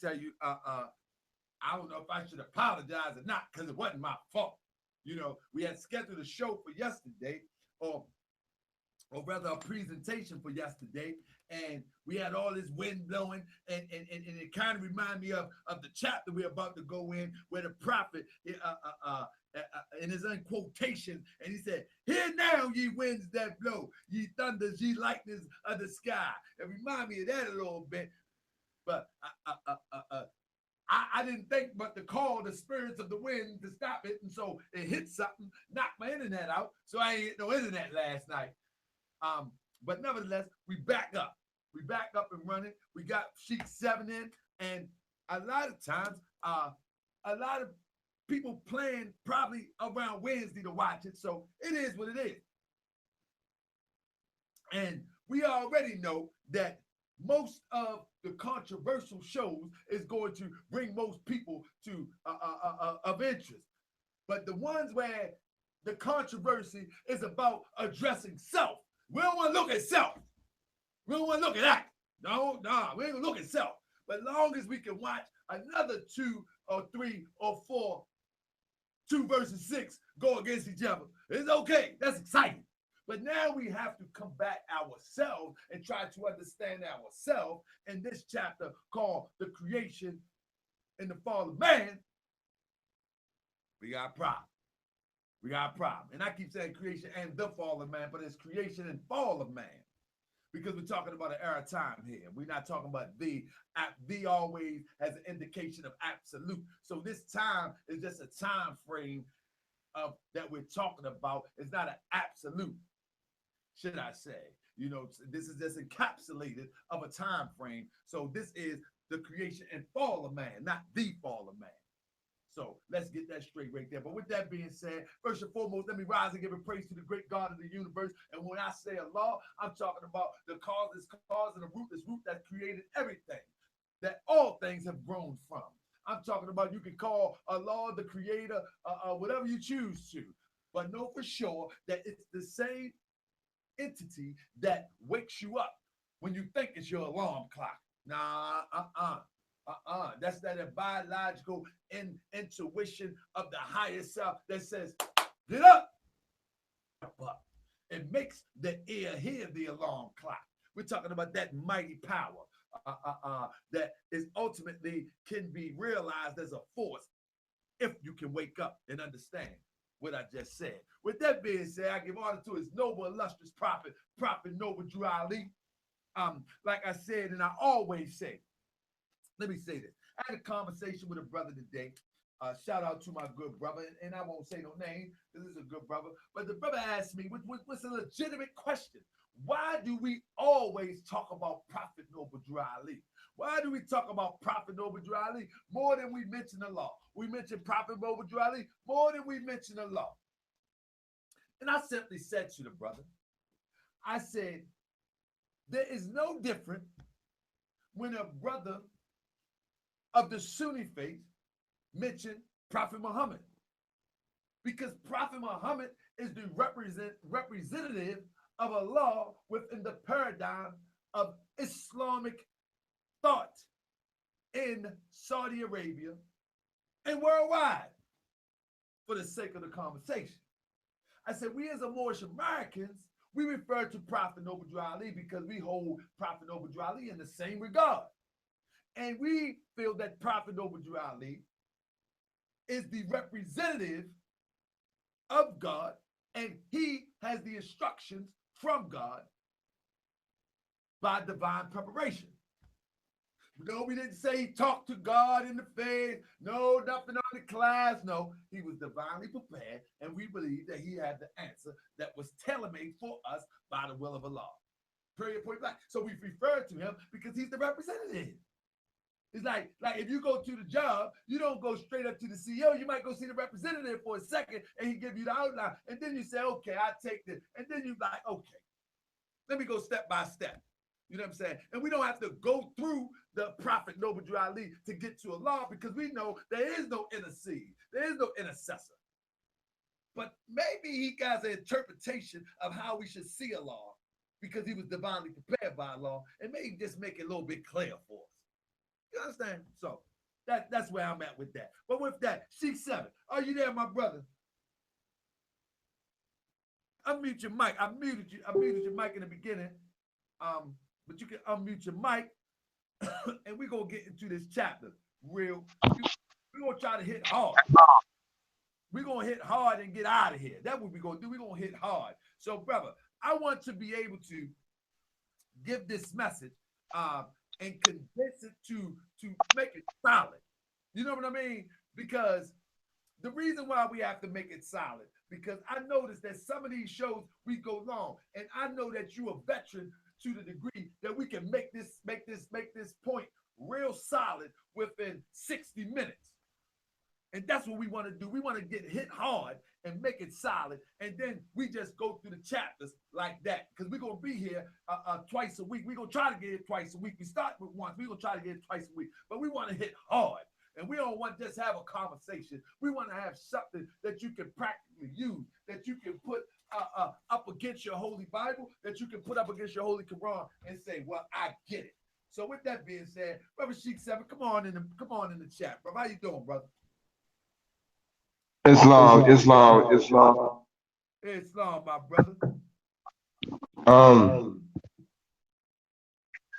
tell you, I don't know if I should apologize or not because it wasn't my fault. You know, we had scheduled a show for yesterday, or or rather a presentation for yesterday, and we had all this wind blowing, and it kind of reminded me of the chapter we're about to go in, where the prophet, in his own quotation, and he said, "Hear now, ye winds that blow, ye thunders, ye lightnings of the sky." It reminded me of that a little bit, but I didn't think but to call the spirits of the wind to stop it, and so it hit something, knocked my internet out, so I ain't get no internet last night. But nevertheless, we back up. We back up and running. We got Sheik 7 in, and a lot of times, a lot of people playing probably around Wednesday to watch it, so it is what it is. And we already know that most of the controversial shows is going to bring most people to of interest. But the ones where the controversy is about addressing self, we don't want to look at self. We don't want to look at that. No, we ain't gonna look at self. But long as we can watch another 2 or 3 or 4, 2 versus 6 go against each other, it's okay. That's exciting. But now we have to combat ourselves and try to understand ourselves in this chapter called The Creation and the Fall of Man. We got a problem. We got a problem. And I keep saying creation and the fall of man, but it's creation and fall of man. Because we're talking about an era of time here. We're not talking about the. The always has an indication of absolute. So this time is just a time frame of that we're talking about. It's not an absolute, should I say. You know, this is just encapsulated of a time frame. So this is the creation and fall of man, not the fall of man. So let's get that straight right there. But with that being said, first and foremost, let me rise and give a praise to the great God of the universe. And when I say Allah, I'm talking about the cause and the root that created everything, that all things have grown from. I'm talking about you can call Allah the creator, whatever you choose to. But know for sure that it's the same entity that wakes you up when you think it's your alarm clock. Nah, That's that biological intuition of the higher self that says, get up, up. It makes the ear hear the alarm clock. We're talking about that mighty power that is ultimately can be realized as a force if you can wake up and understand what I just said. With that being said, I give honor to his noble, illustrious prophet, Prophet Noble Drew Ali. Like I said, and I always say, let me say this. I had a conversation with a brother today. Shout out to my good brother, and I won't say no name because this is a good brother. But the brother asked me, what's a legitimate question? Why do we always talk about Prophet Noble Drew Ali? Why do we talk about Prophet Noble Drew Ali more than we mention the law? We mention Prophet Noble Drew Ali more than we mention the law. And I simply said to the brother, I said, there is no different when a brother of the Sunni faith mentioned Prophet Muhammad, because Prophet Muhammad is the representative of Allah within the paradigm of Islamic thought in Saudi Arabia and worldwide, for the sake of the conversation. I said, we as a Moorish Americans, we refer to Prophet Noble Drew Ali because we hold Prophet Noble Drew Ali in the same regard. And we feel that Prophet Noble Drew Ali is the representative of God, and he has the instructions from God by divine preparation. No, we didn't say he talked to God in the face. No, nothing on the class. No, he was divinely prepared, and we believe that he had the answer that was tailor-made for us by the will of Allah. Period, point blank. So we refer to him because he's the representative. It's like if you go to the job, you don't go straight up to the CEO. You might go see the representative for a second, and he give you the outline, and then you say, okay, I take this. And then you like, okay, let me go step by step. You know what I'm saying? And we don't have to go through the Prophet Noble Drew Ali to get to Allah, because we know there is no intercede. There is no intercessor. But maybe he got an interpretation of how we should see Allah because he was divinely prepared by Allah, and maybe just make it a little bit clear for us. You understand? So that's where I'm at with that. But with that, Sheik 7, are you there, my brother? Unmute your mic. I muted you. I muted your mic in the beginning. But you can unmute your mic, and we're gonna get into this chapter real. We're gonna try to hit hard. We're gonna hit hard and get out of here. That's what we're gonna do. We're gonna hit hard. So, brother, I want to be able to give this message and condense it to make it solid. You know what I mean? Because the reason why we have to make it solid, because I noticed that some of these shows we go long, and I know that you're a veteran to the degree that we can make this point real solid within 60 minutes. And that's what we want to do. We want to get hit hard and make it solid. And then we just go through the chapters like that. Because we're going to be here twice a week. We're going to try to get it twice a week. We start with once. We're going to try to get it twice a week. But we want to hit hard. And we don't want to just have a conversation. We want to have something that you can practically use, that you can put up against your Holy Bible, that you can put up against your Holy Quran and say, well, I get it. So with that being said, Brother Sheik 7, come on in the chat, bro. How you doing, brother? Islam, my brother.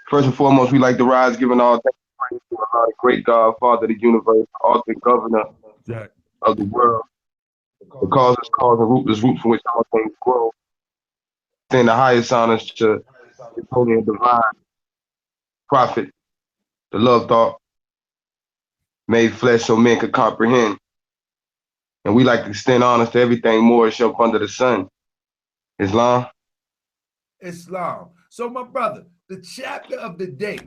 First and foremost, we like to rise, giving all thanks to the great God, Father of the universe, author and governor of the world, the causeless cause and rootless root from which all things grow. Send the highest honors to His holy and divine prophet, the love thought made flesh so men could comprehend. And we like to extend honors to everything Moorish up under the sun. Islam. So, my brother, the chapter of the day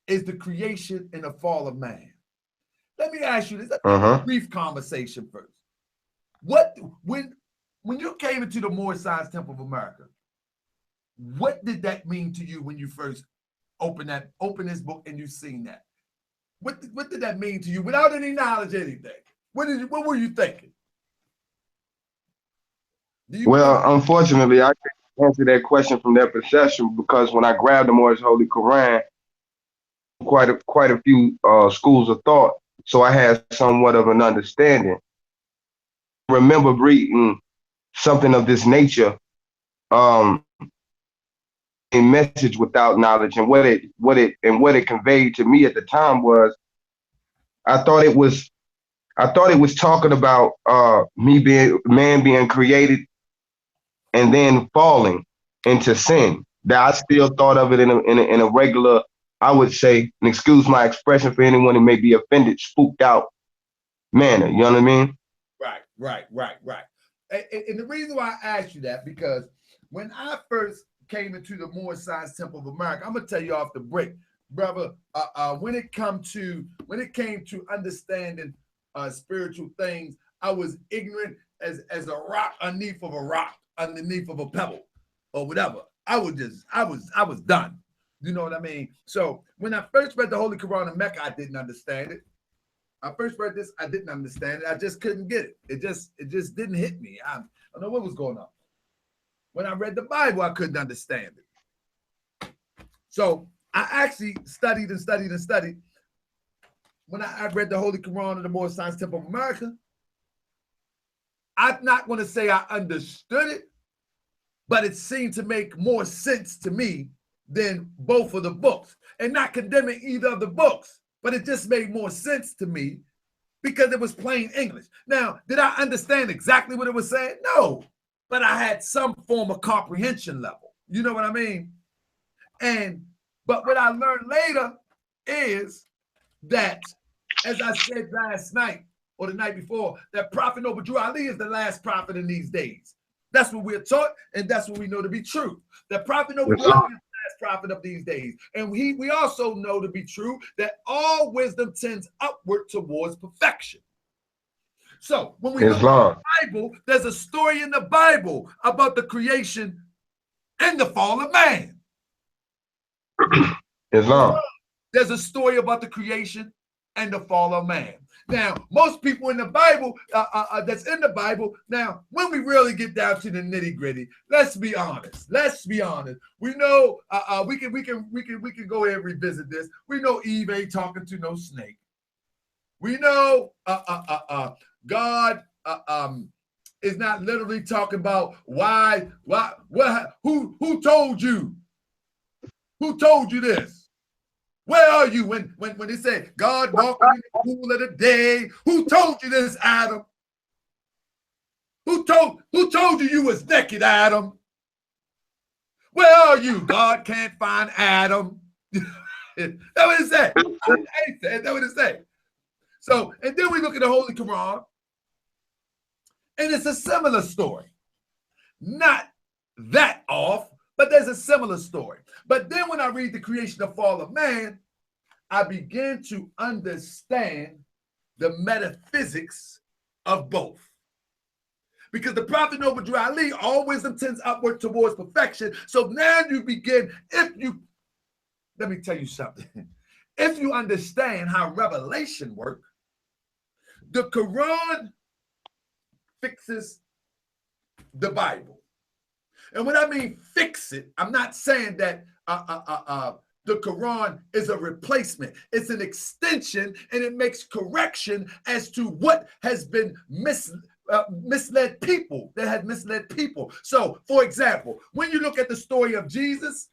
is the creation and the fall of man. Let me ask you this. A brief conversation first. When you came into the Moorish Science Temple of America, what did that mean to you when you first opened this book and you seen that? What did that mean to you without any knowledge, anything? What were you thinking? Well, unfortunately, I can't answer that question from their perception because when I grabbed the Moorish Holy Quran, quite a few schools of thought, so I had somewhat of an understanding. I remember reading something of this nature, a message without knowledge, and what it conveyed to me at the time was, I thought it was talking about man being created and then falling into sin. That I still thought of it in a regular, I would say, and excuse my expression for anyone who may be offended, spooked out manner. You know what I mean? Right. And the reason why I asked you that, because when I first came into the Moorish Science Temple of America, I'm gonna tell you off the break, brother. When it came to understanding spiritual things, I was ignorant as a rock underneath of a pebble or whatever. I was done. You know what I mean? So when I first read the Holy Quran in Mecca, I didn't understand it. I first read this, I didn't understand it. I just couldn't get it. It just didn't hit me. I don't know what was going on. When I read the Bible, I couldn't understand it. So I actually studied. When I read the Holy Quran in the Moorish Science Temple of America, I'm not going to say I understood it, but it seemed to make more sense to me than both of the books. And not condemning either of the books, but it just made more sense to me because it was plain English. Now, did I understand exactly what it was saying? No, but I had some form of comprehension level. You know what I mean? But what I learned later is that, as I said last night or the night before, that Prophet Noble Drew Ali is the last prophet in these days. That's what we're taught, and that's what we know to be true. That Prophet Noble Drew Ali is the last prophet of these days. And we also know to be true that all wisdom tends upward towards perfection. So when we look at the Bible, there's a story in the Bible about the creation and the fall of man. Islam. There's a story about the creation and the fall of man. Now, most people in the Bible, that's in the Bible. Now, when we really get down to the nitty gritty, let's be honest. Let's be honest. We know we can go ahead and revisit this. We know Eve ain't talking to no snake. We know God is not literally talking about who told you? Who told you this? Where are you when they say God walking in the cool of the day? Who told you this, Adam? Who told you was naked, Adam? Where are you? God can't find Adam. That's what it said. That's what it said. So, and then we look at the Holy Quran, and it's a similar story. Not that off, but there's a similar story. But then when I read the creation and fall of man, I begin to understand the metaphysics of both. Because the Prophet Noble Ali, all wisdom tends upward towards perfection. So now you begin, let me tell you something. If you understand how revelation works, the Quran fixes the Bible. And when I mean fix it, I'm not saying that the Quran is a replacement. It's an extension, and it makes correction as to what has been misled people. That has misled people. So, for example, when you look at the story of Jesus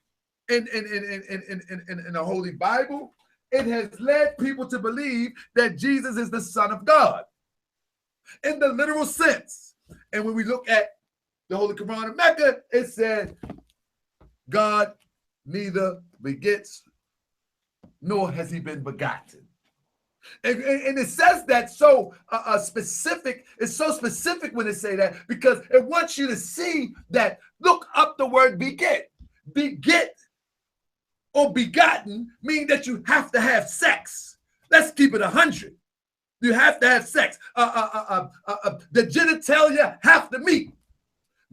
in the Holy Bible, it has led people to believe that Jesus is the Son of God in the literal sense. And when we look at the Holy Quran of Mecca, it said, God neither begets nor has he been begotten. And it says that so specific. It's so specific when it say that because it wants you to see that, look up the word beget. Beget or begotten mean that you have to have sex. Let's keep it 100. You have to have sex. The genitalia have to meet.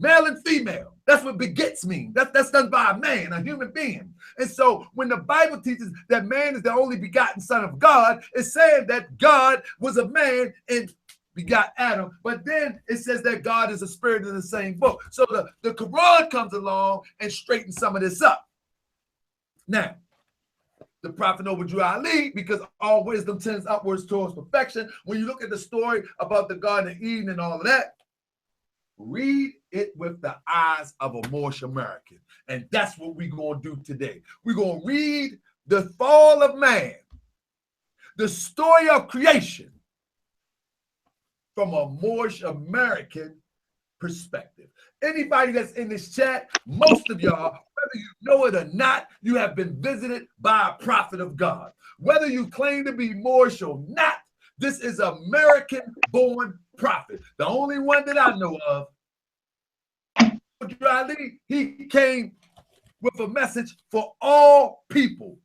Male and female. That's what begets mean. That's done by a man, a human being. And so when the Bible teaches that man is the only begotten son of God, it's saying that God was a man and begot Adam. But then it says that God is a spirit in the same book. So the Quran comes along and straightens some of this up. Now, the Prophet Noble Ali, because all wisdom tends upwards towards perfection. When you look at the story about the Garden of Eden and all of that, read it with the eyes of a Moorish American. And that's what we're going to do today. We're going to read the fall of man, the story of creation, from a Moorish American perspective. Anybody that's in this chat, most of y'all, whether you know it or not, you have been visited by a prophet of God. Whether you claim to be Moorish or not, this is American-born prophet. The only one that I know of, Ali, he came with a message for all people.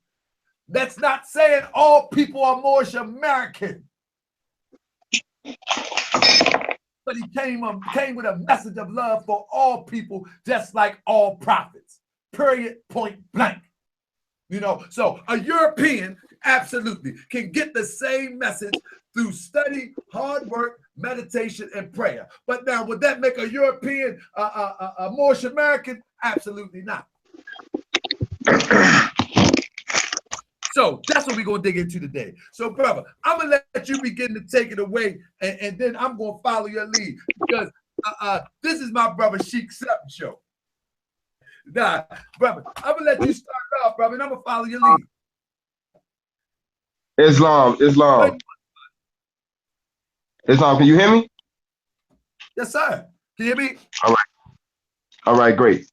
That's not saying all people are Moorish American. But he came with a message of love for all people, just like all prophets. Period, point blank. You know, so a European absolutely can get the same message through study, hard work, meditation, and prayer. But now, would that make a European a Moorish American? Absolutely not. So that's what we're going to dig into today. So, brother, I'm going to let you begin to take it away, and then I'm going to follow your lead, because this is my brother Sheik show. Nah, brother, I'm going to let you start off, brother, and I'm going to follow your lead. Islam, can you hear me? Yes, sir. Can you hear me? All right, great.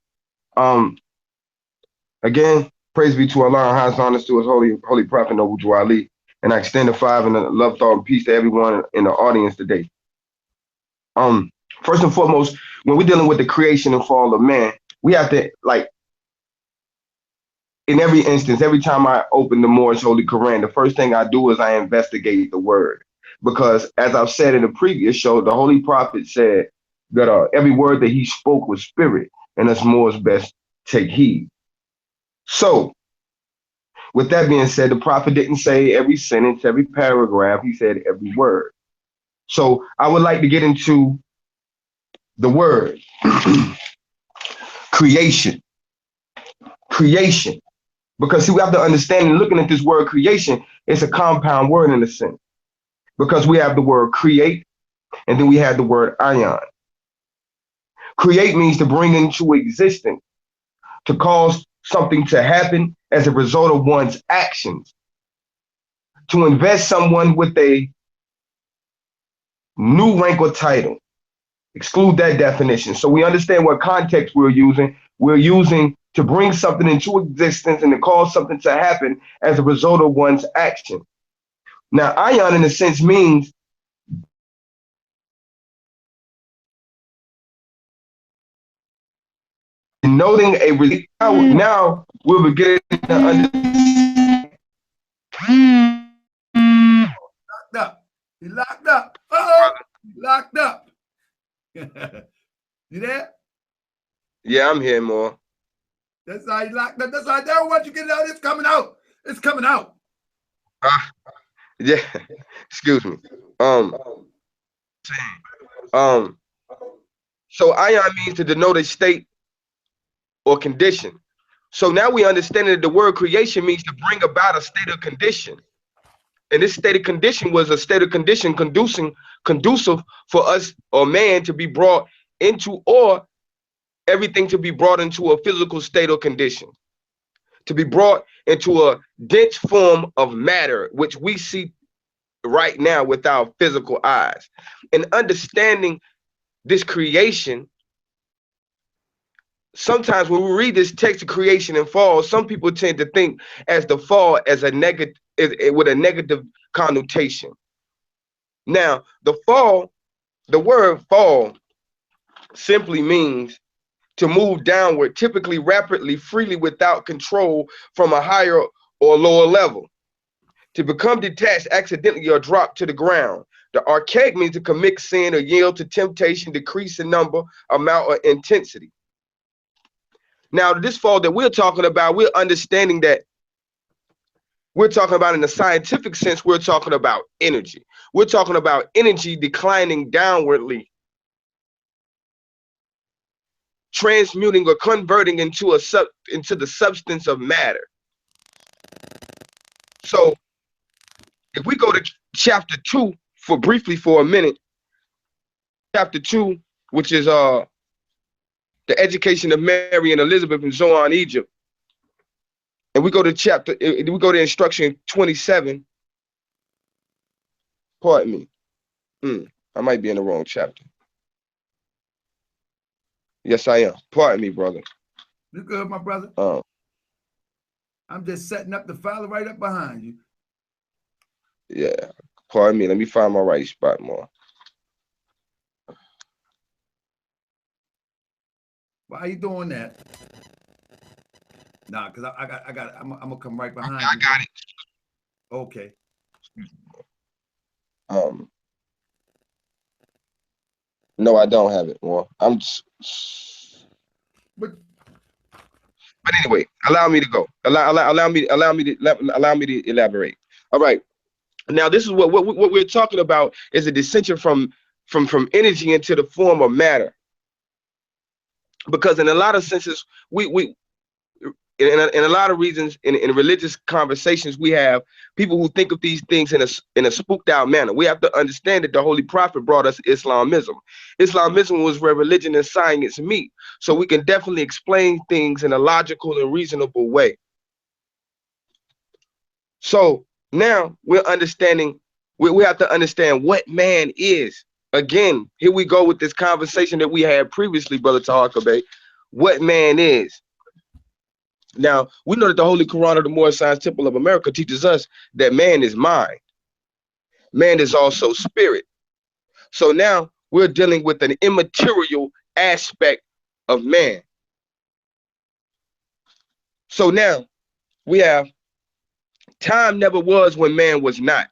Again, praise be to Allah and highest honors to his holy prophet Noble Ali. And I extend a 5 and a love, thought, and peace to everyone in the audience today. First and foremost, when we're dealing with the creation and fall of man, we have to, like, in every instance, every time I open the Moorish Holy Quran, the first thing I do is I investigate the word. Because as I've said in the previous show, the Holy Prophet said that every word that he spoke was spirit, and us Moors best take heed. So With that being said, the prophet didn't say every sentence, every paragraph. He said every word. So I would like to get into the word creation. Creation. Because see, we have to understand in looking at this word creation, it's a compound word in a sense. Because we have the word create, and then we have the word ion. Create means to bring into existence, to cause something to happen as a result of one's actions, to invest someone with a new rank or title. Exclude that definition. So we understand what context we're using. We're using to bring something into existence and to cause something to happen as a result of one's action. Now, ion in a sense means denoting a relate. Now we'll be getting to understand. Locked up. He locked up. Uh-oh. He locked up. You there? Yeah, I'm here, more. That's how he locked up. That's how I don't want you to get it out. It's coming out. It's coming out. Yeah. Excuse me. So ion means to denote a state or condition. So now we understand that the word creation means to bring about a state of condition. And this state of condition was a state of condition conducive for us or man to be brought into, or everything to be brought into a physical state or condition, to be brought into a dense form of matter, which we see right now with our physical eyes. And understanding this creation, sometimes when we read this text of creation and fall, some people tend to think as the fall as a negative, with a negative connotation. Now, the fall, the word fall simply means to move downward, typically rapidly, freely, without control from a higher or lower level. To become detached accidentally or drop to the ground. The archaic means to commit sin or yield to temptation, decrease in number, amount, or intensity. Now, this fall that we're talking about, we're understanding that we're talking about, in the scientific sense, we're talking about energy. We're talking about energy declining downwardly, transmuting or converting into the substance of matter. So if we go to chapter 2 for a minute, chapter 2, which is the education of Mary and Elizabeth in Zoan, Egypt. And we go to instruction 27. Pardon me. I might be in the wrong chapter. Yes, I am. Pardon me, brother. You good, my brother? I'm just setting up the file right up behind you. Yeah. Pardon me. Let me find my right spot more. Why are you doing that? Nah, because I'm gonna come right behind you. I got it. Okay. No, I don't have it more. But anyway, allow me to go. Allow me to elaborate. All right. Now, this is what we're talking about is a descension from energy into the form of matter. Because in a lot of senses, we in a lot of reasons, in religious conversations, we have people who think of these things in a spooked out manner. We have to understand that the Holy Prophet brought us Islamism. Islamism was where religion and science meet. So we can definitely explain things in a logical and reasonable way. So now we're understanding, we have to understand what man is. Again, here we go with this conversation that we had previously, Brother Tahakabe. What man is. Now, we know that the Holy Koran of the Moorish Science Temple of America teaches us that man is mind. Man is also spirit. So now we're dealing with an immaterial aspect of man. So now we have time never was when man was not.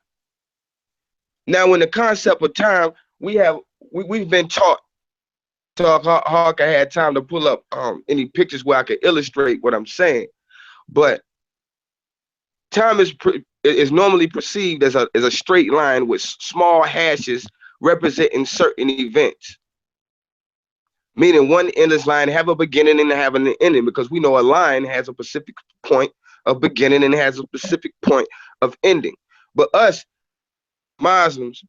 Now, in the concept of time, we've been taught. Hawk, I had time to pull up any pictures where I could illustrate what I'm saying. But time is normally perceived as a straight line with small hashes representing certain events. Meaning one endless line have a beginning and have an ending, because we know a line has a specific point of beginning and has a specific point of ending. But us Muslims,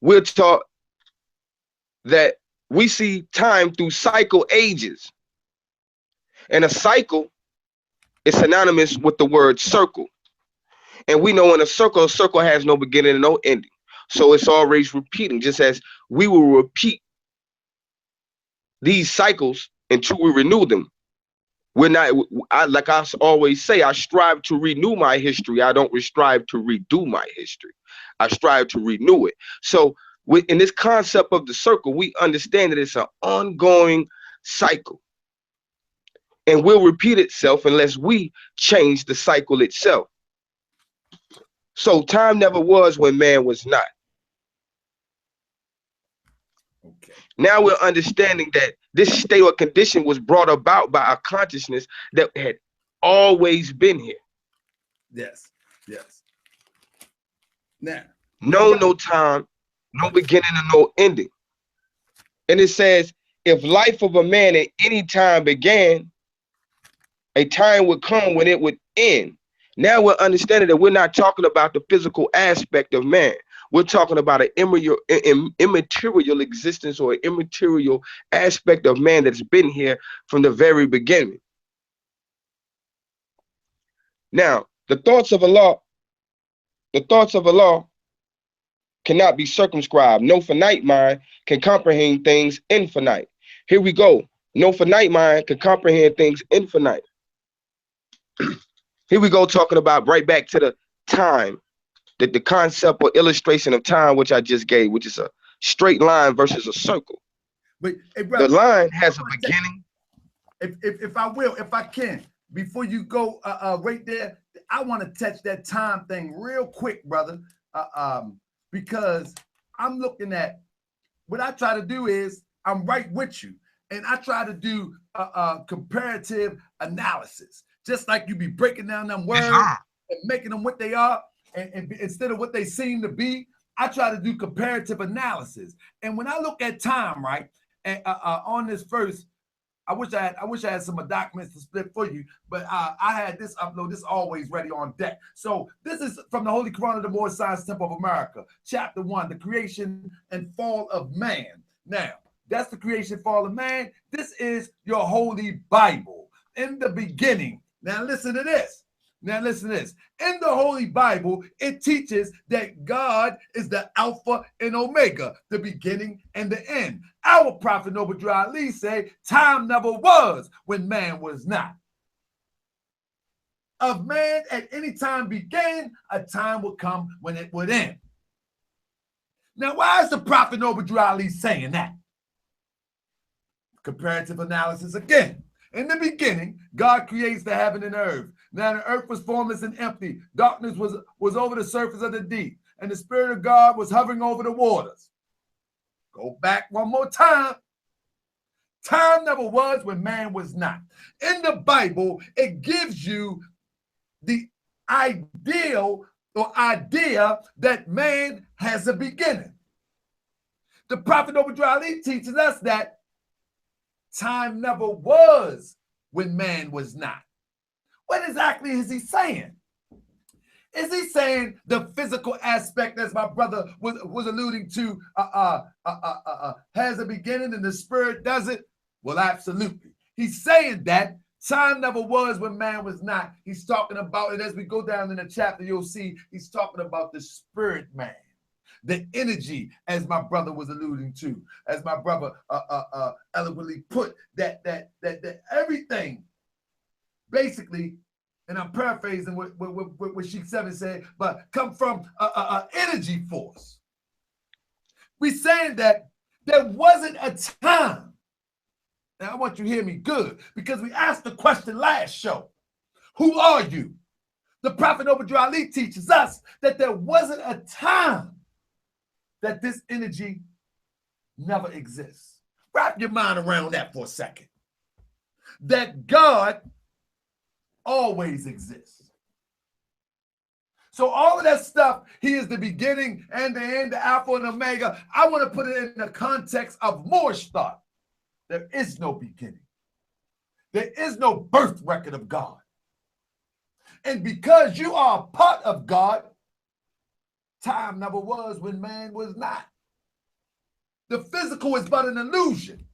we're taught that we see time through cycle ages. And a cycle is synonymous with the word circle. And we know in a circle has no beginning and no ending. So it's always repeating, just as we will repeat these cycles until we renew them. We're not, like I always say, I strive to renew my history. I don't strive to redo my history. I strive to renew it. So in this concept of the circle, we understand that it's an ongoing cycle. And will repeat itself unless we change the cycle itself. So time never was when man was not. Okay. Now we're understanding that this state or condition was brought about by a consciousness that had always been here. Yes, yes. Now, no time, no beginning and no ending. And it says, if life of a man at any time began, a time would come when it would end. Now we're understanding that we're not talking about the physical aspect of man. We're talking about an immaterial existence or an immaterial aspect of man that's been here from the very beginning. Now, the thoughts of Allah cannot be circumscribed. No finite mind can comprehend things infinite. Here we go. No finite mind can comprehend things infinite. Here we go, talking about right back to the time, that the concept or illustration of time, which I just gave, which is a straight line versus a circle. But hey, brother, the line has a beginning. If I can, before you go right there, I want to touch that time thing real quick, brother, because I'm looking at what I try to do is I'm right with you, and I try to do comparative analysis, just like you be breaking down them words and making them what they are, and instead of what they seem to be. I try to do comparative analysis, and when I look at time, right, and on this verse, I wish I had some documents to split for you, but I had this upload. This always ready on deck. So this is from the Holy Koran of the Moorish Science Temple of America, Chapter 1, the creation and fall of man. Now, that's the creation, fall of man. This is your Holy Bible. In the beginning. Now listen to this. In the Holy Bible, it teaches that God is the Alpha and Omega, the beginning and the end. Our prophet Noble Drew Ali say, time never was when man was not. Of man at any time began, a time would come when it would end. Now, why is the prophet Noble Drew Ali saying that? Comparative analysis again. In the beginning, God creates the heaven and earth. Now the earth was formless and empty. Darkness was over the surface of the deep, and the Spirit of God was hovering over the waters. Go back one more time. Time never was when man was not. In the Bible, it gives you the ideal or idea that man has a beginning. The prophet Noble Drew Ali teaches us that time never was when man was not. What exactly is he saying? Is he saying the physical aspect, as my brother was alluding to, has a beginning and the spirit doesn't? Well, absolutely. He's saying that time never was when man was not. He's talking about it as we go down in the chapter. You'll see he's talking about the spirit man. The energy, as my brother was alluding to, as my brother eloquently put, that everything, basically, and I'm paraphrasing what Sheik 7 said, but come from an energy force. We're saying that there wasn't a time. Now, I want you to hear me good, because we asked the question last show, who are you? The prophet Noble Drew Ali teaches us that there wasn't a time that this energy never exists. Wrap your mind around that for a second. That God always exists. So all of that stuff, he is the beginning and the end, the Alpha and Omega. I want to put it in the context of Moorish thought. There is no beginning. There is no birth record of God. And because you are a part of God, time never was when man was not. The physical is but an illusion.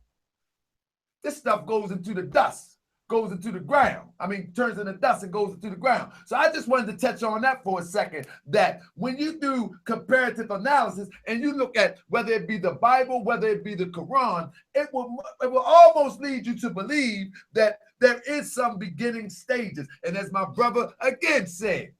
This stuff goes into the dust, goes into the ground. I mean, turns into dust and goes into the ground. So I just wanted to touch on that for a second, that when you do comparative analysis and you look at whether it be the Bible, whether it be the Koran, it will almost lead you to believe that there is some beginning stages. And as my brother again said,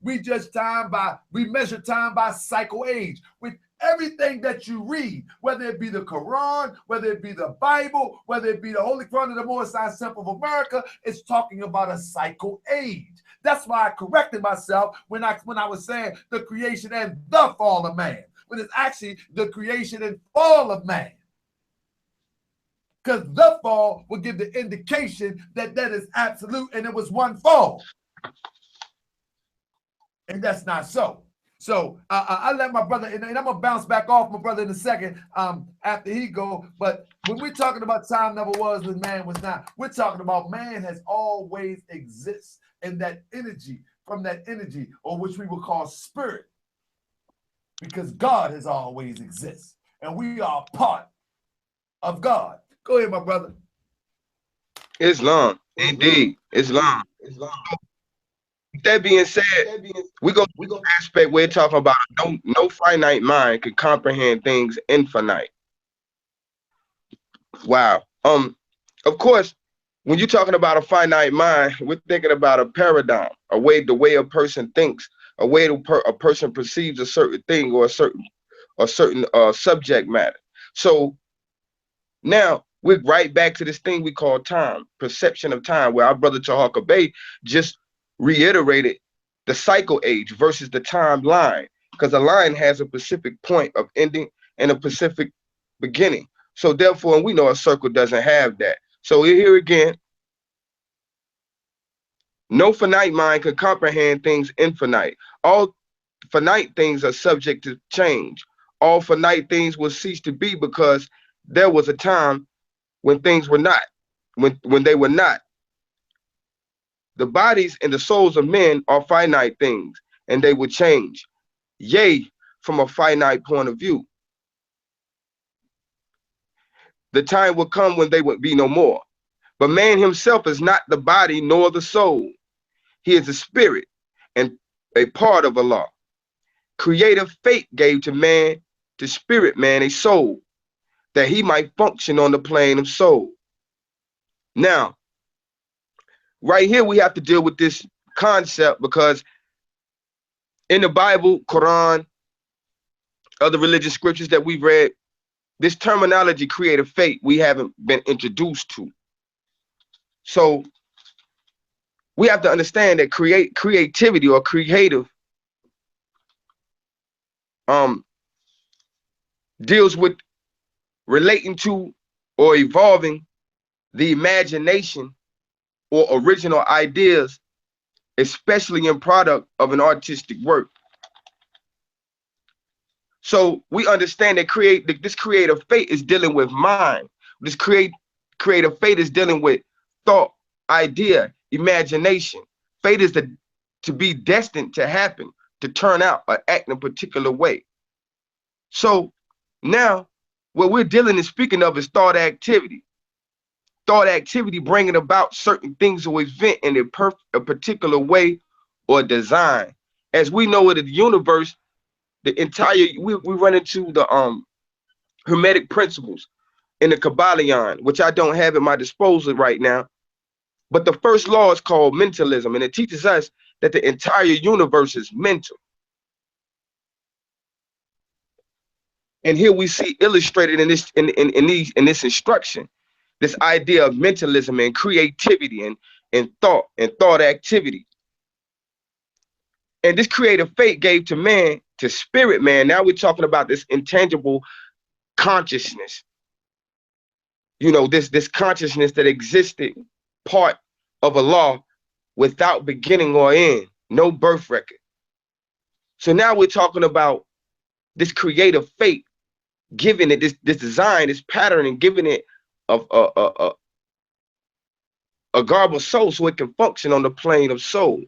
we measure time by cycle age. With everything that you read, whether it be the Quran, whether it be the Bible, whether it be the Holy Quran of the Moorish Temple of America, it's talking about a cycle age. That's why I corrected myself when I was saying the creation and the fall of man, when it's actually the creation and fall of man. Because the fall will give the indication that that is absolute and it was one fall. And that's not so. So I let my brother, and I'm going to bounce back off my brother in a second after he go. But when we're talking about time never was when man was not, we're talking about man has always exists. And that energy, from that energy, or which we will call spirit, because God has always exists. And we are part of God. Go ahead, my brother. Islam, indeed, Islam. That being said, we go to the aspect where we're talking about no finite mind can comprehend things infinite. Wow. Of course, when you're talking about a finite mind, we're thinking about a paradigm, the way a person thinks, a way a person perceives a certain thing or a certain subject matter. So now we're right back to this thing we call time, perception of time, where our brother Chahaka Bey just reiterated the cycle age versus the timeline, because a line has a specific point of ending and a specific beginning. So therefore, and we know a circle doesn't have that. So here again, no finite mind can comprehend things infinite. All finite things are subject to change. All finite things will cease to be because there was a time when things were not, when they were not. The bodies and the souls of men are finite things, and they will change, yea, from a finite point of view. The time will come when they would be no more. But man himself is not the body nor the soul. He is a spirit and a part of Allah. Creative fate gave to spirit man, a soul, that he might function on the plane of soul. Now, right here, we have to deal with this concept, because in the Bible, Quran, other religious scriptures that we've read, this terminology, creative fate, we haven't been introduced to. So we have to understand that creativity or creative deals with relating to or evolving the imagination or original ideas, especially in product of an artistic work. So we understand that this creative fate is dealing with mind. This creative fate is dealing with thought, idea, imagination. Fate is to be destined to happen, to turn out or act in a particular way. So now what we're dealing and speaking of is thought activity. Thought activity bringing about certain things or event in a particular way or design. As we know, in the universe, the entire we run into the hermetic principles in the Kabbalion, which I don't have at my disposal right now. But the first law is called mentalism, and it teaches us that the entire universe is mental. And here we see illustrated in this instruction, this idea of mentalism and creativity and thought activity. And this creative fate gave to man, to spirit man. Now we're talking about this intangible consciousness. You know, this consciousness that existed, part of a law without beginning or end, no birth record. So now we're talking about this creative fate, giving it this design, this pattern, and giving it a garb of soul so it can function on the plane of soul.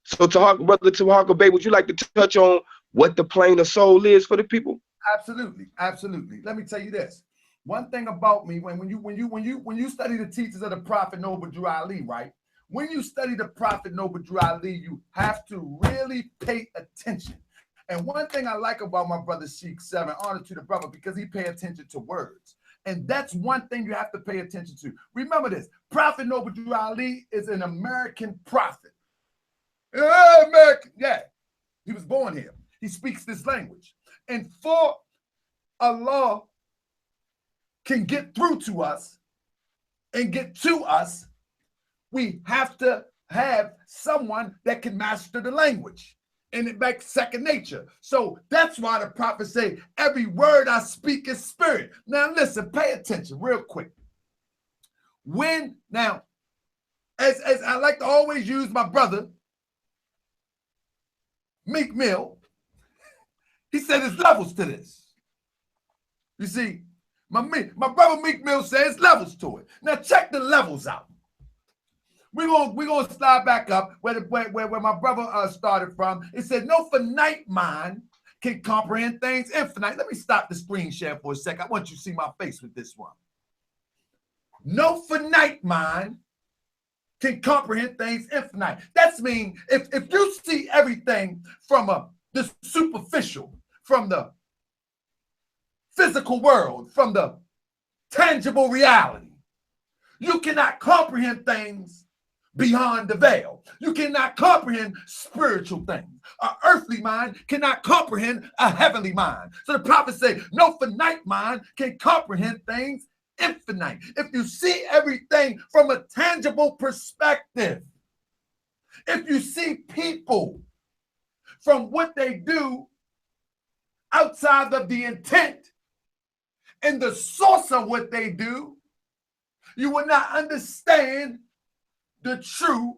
So, Brother Tahaka Bay, would you like to touch on what the plane of soul is for the people? Absolutely, absolutely. Let me tell you this. One thing about me, when you study the teachings of the Prophet Noble Drew Ali, right? When you study the Prophet Noble Drew Ali, you have to really pay attention. And one thing I like about my brother Sheik 7, honor to the brother, because he pay attention to words. And that's one thing you have to pay attention to. Remember this, Prophet Noble Drew Ali is an American prophet. American, yeah, he was born here. He speaks this language. And for Allah can get through to us and get to us, we have to have someone that can master the language. And it makes second nature. So that's why the prophet say, every word I speak is spirit. Now listen, pay attention real quick. Now, as I like to always use my brother, Meek Mill, he said there's levels to this. You see, my brother Meek Mill says levels to it. Now check the levels out. We're gonna slide back up where my brother started from. It said, no finite mind can comprehend things infinite. Let me stop the screen share for a sec. I want you to see my face with this one. No finite mind can comprehend things infinite. That means if you see everything from the superficial, from the physical world, from the tangible reality, you cannot comprehend things beyond the veil. You cannot comprehend spiritual things. An earthly mind cannot comprehend a heavenly mind. So the prophet say, no finite mind can comprehend things infinite. If you see everything from a tangible perspective, if you see people from what they do outside of the intent and the source of what they do, you will not understand the true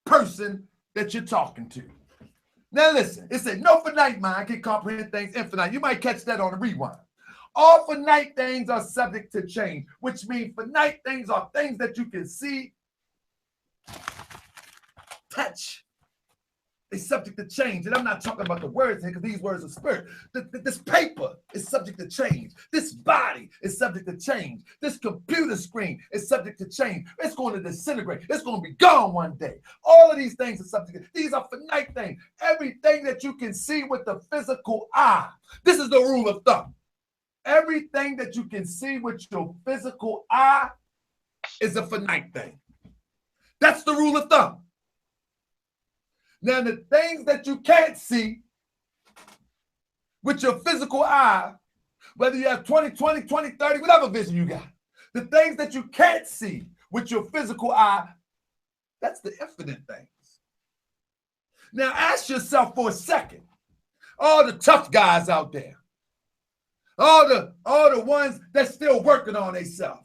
person that you're talking to. Now listen, it said no finite mind can comprehend things infinite. You might catch that on the rewind. All finite things are subject to change, which means finite things are things that you can see, touch. They're subject to change. And I'm not talking about the words here because these words are spirit. This paper is subject to change. This body is subject to change. This computer screen is subject to change. It's going to disintegrate. It's going to be gone one day. All of these things are subject to, these are finite things. Everything that you can see with the physical eye. This is the rule of thumb. Everything that you can see with your physical eye is a finite thing. That's the rule of thumb. Now, the things that you can't see with your physical eye, whether you have 20, 30, whatever vision you got, the things that you can't see with your physical eye, that's the infinite things. Now, ask yourself for a second, all the tough guys out there, all the ones that's still working on themselves,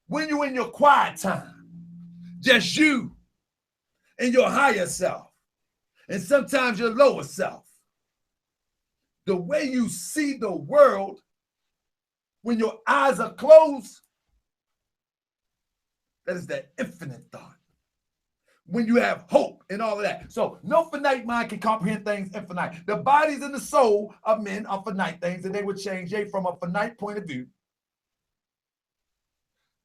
when you're in your quiet time, just you and your higher self, and sometimes your lower self. The way you see the world when your eyes are closed, that is that infinite thought. When you have hope and all of that. So no finite mind can comprehend things infinite. The bodies and the soul of men are finite things, and they would change from a finite point of view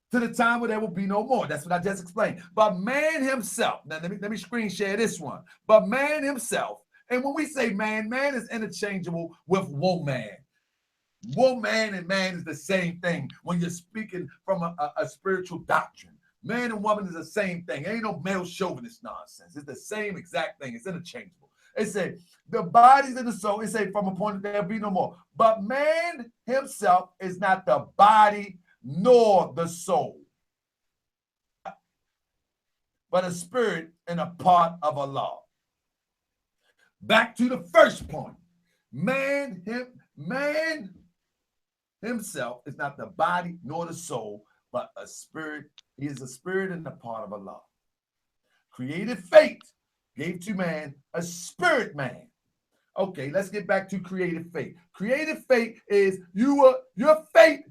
to the time where there will be no more. That's what I just explained. But man himself, now let me screen share this one. But man himself, and when we say man, man is interchangeable with woman. Woman and man is the same thing when you're speaking from a spiritual doctrine. Man and woman is the same thing. Ain't no male chauvinist nonsense. It's the same exact thing. It's interchangeable. It said the bodies and the soul, it said from a point that there'll be no more. But man himself is not the body nor the soul, but a spirit and a part of Allah. Back to the first point. Man himself is not the body nor the soul, but a spirit. He is a spirit and a part of Allah. Created fate gave to man a spirit man. Okay, let's get back to creative faith. Creative faith is your faith,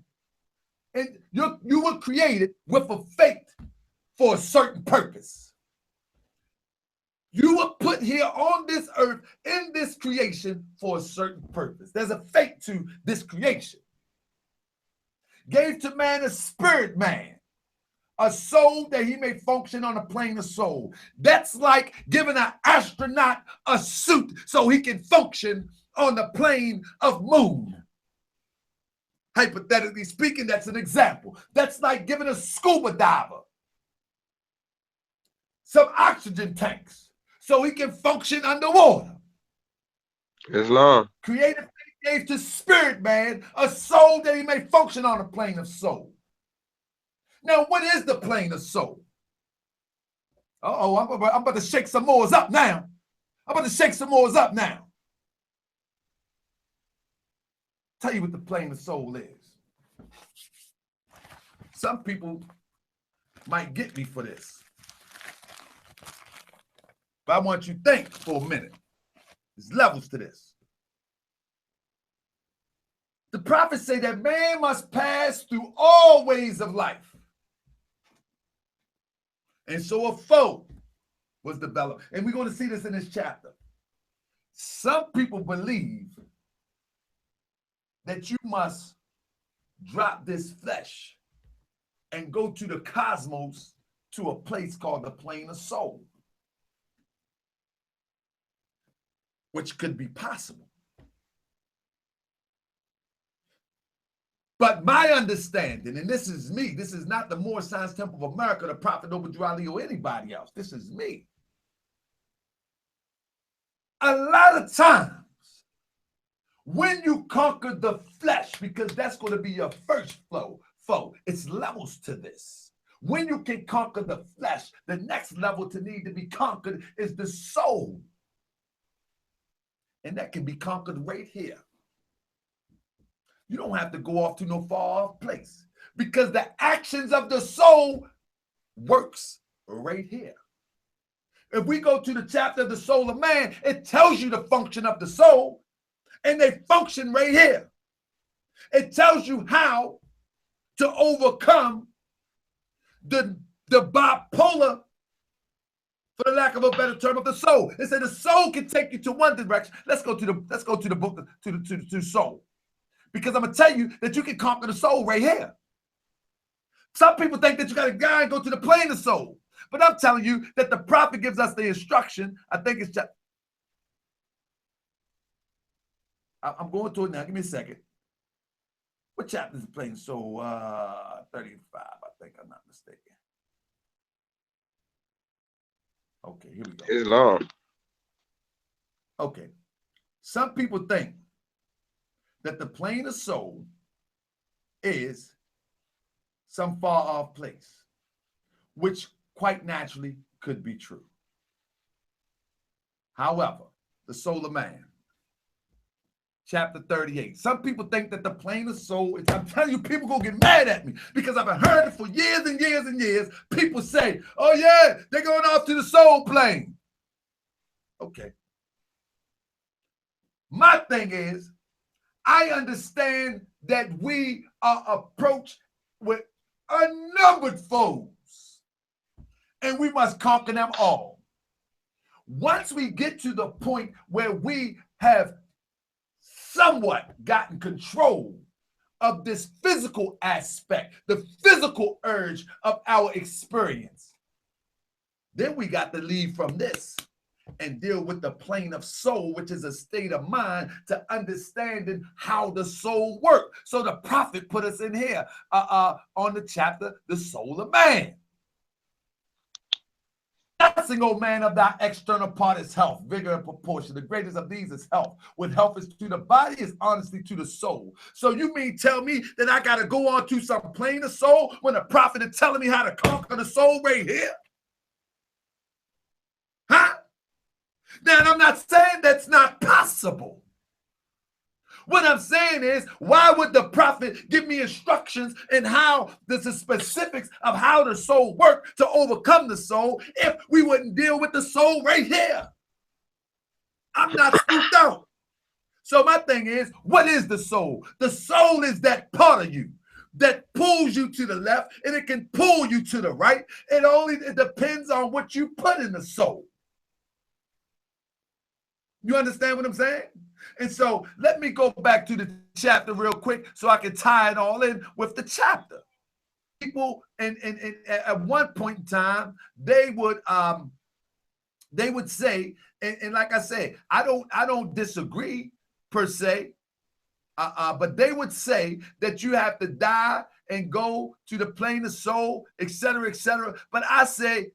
and you were created with a faith for a certain purpose. You were put here on this earth in this creation for a certain purpose. There's a faith to this creation. Gave to man a spirit man, a soul that he may function on a plane of soul. That's like giving an astronaut a suit so he can function on the plane of moon. Hypothetically speaking, that's an example. That's like giving a scuba diver some oxygen tanks so he can function underwater. Islam. Creative faith gave to spirit man a soul that he may function on a plane of soul. Now, what is the plane of soul? Uh-oh, I'm about to shake some more up now. I'm about to shake some more up now. Tell you what the plane of soul is. Some people might get me for this, but I want you to think for a minute. There's levels to this. The prophets say that man must pass through all ways of life. And so a foe was developed. And we're going to see this in this chapter. Some people believe that you must drop this flesh and go to the cosmos, to a place called the plane of soul, which could be possible. But my understanding, and this is me, this is not the Moorish Science Temple of America, the Prophet Noble Ali, or anybody else. This is me. A lot of times, when you conquer the flesh, because that's going to be your first foe, it's levels to this. When you can conquer the flesh, the next level to need to be conquered is the soul. And that can be conquered right here. You don't have to go off to no far off place, because the actions of the soul works right here. If we go to the chapter of the soul of man, it tells you the function of the soul, and they function right here. It tells you how to overcome the bipolar, for the lack of a better term, of the soul. It said the soul can take you to one direction. Let's go to the book to soul. Because I'm going to tell you that you can conquer the soul right here. Some people think that you got to go and go to the plane of soul. But I'm telling you that the prophet gives us the instruction. I think it's chapter. I'm going to it now. Give me a second. What chapter is the plane of soul? 35, I think I'm not mistaken. Okay, here we go. It's long. Okay. Some people think that the plane of soul is some far off place, which quite naturally could be true. However, the soul of man, chapter 38. Some people think that the plane of soul is, I'm telling you, people gonna get mad at me because I've heard it for years and years and years. People say, oh yeah, they're going off to the soul plane. Okay. My thing is, I understand that we are approached with unnumbered foes, and we must conquer them all. Once we get to the point where we have somewhat gotten control of this physical aspect, the physical urge of our experience, then we got to leave from this and deal with the plane of soul, which is a state of mind to understanding how the soul works. So the prophet put us in here on the chapter, the soul of man. Blessing, O man, of thy external part is health, vigor, and proportion. The greatest of these is health. What health is to the body is honesty to the soul. So you mean tell me that I got to go on to some plane of soul when the prophet is telling me how to conquer the soul right here? Huh? Now, I'm not saying that's not possible. What I'm saying is, why would the prophet give me instructions in how the specifics of how the soul works to overcome the soul if we wouldn't deal with the soul right here? I'm not spooked out. So my thing is, what is the soul? The soul is that part of you that pulls you to the left, and it can pull you to the right. It depends on what you put in the soul. You understand what I'm saying? And so let me go back to the chapter real quick so I can tie it all in with the chapter. People, and at one point in time, they would say, and like I say, I don't disagree per se, but they would say that you have to die and go to the plane of soul, etc., etc. But I say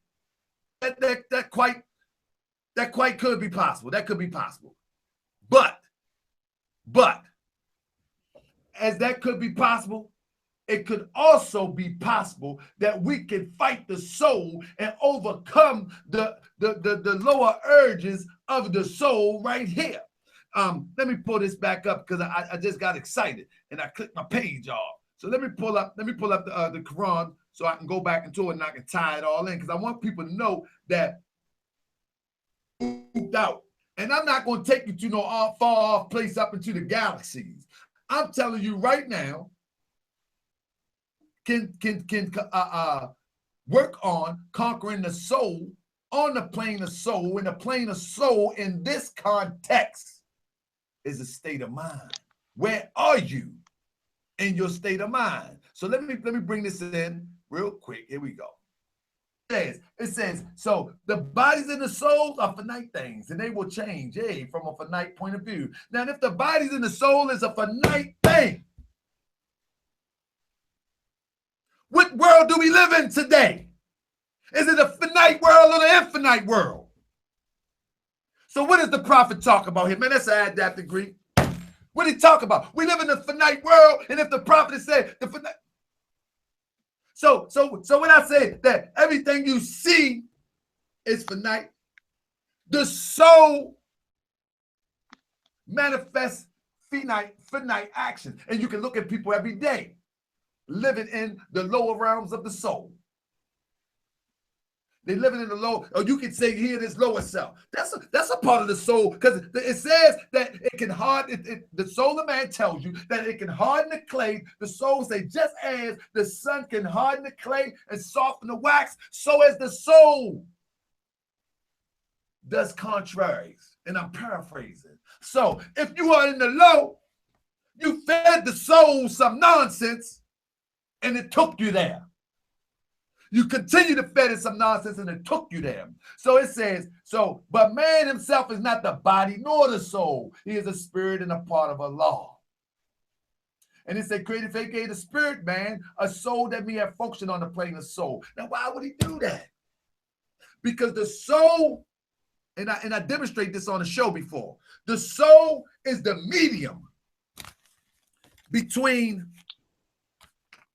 that quite could be possible. That could be possible. But as that could be possible, it could also be possible that we can fight the soul and overcome the lower urges of the soul right here. Let me pull this back up because I just got excited and I clicked my page off. So let me pull up the Quran so I can go back into it and I can tie it all in, because I want people to know that moved out. And I'm not going to take you to no far off place up into the galaxies. I'm telling you right now, can work on conquering the soul on the plane of soul. And the plane of soul in this context is a state of mind. Where are you in your state of mind? So let me bring this in real quick. Here we go. It says, so the bodies and the souls are finite things, and they will change, from a finite point of view. Now, if the bodies and the soul is a finite thing, what world do we live in today? Is it a finite world or an infinite world? So what does the prophet talk about here? Man, that's an adapted Greek. What did he talk about? We live in a finite world, and if the prophet is saying the finite... So when I say that everything you see is finite, the soul manifests finite actions. And you can look at people every day living in the lower realms of the soul. They're living in the low, or you can say here this lower self. That's a part of the soul, because it says that it can harden. The soul of man tells you that it can harden the clay. The soul say, just as the sun can harden the clay and soften the wax, so as the soul does contraries. And I'm paraphrasing. So if you are in the low, you fed the soul some nonsense, and it took you there. You continue to feed it some nonsense, and it took you there. So it says, but man himself is not the body nor the soul. He is a spirit and a part of a law. And it said, created faith gave the spirit man a soul that may have function on the plane of soul. Now, why would he do that? Because the soul, and I demonstrate this on the show before, the soul is the medium between,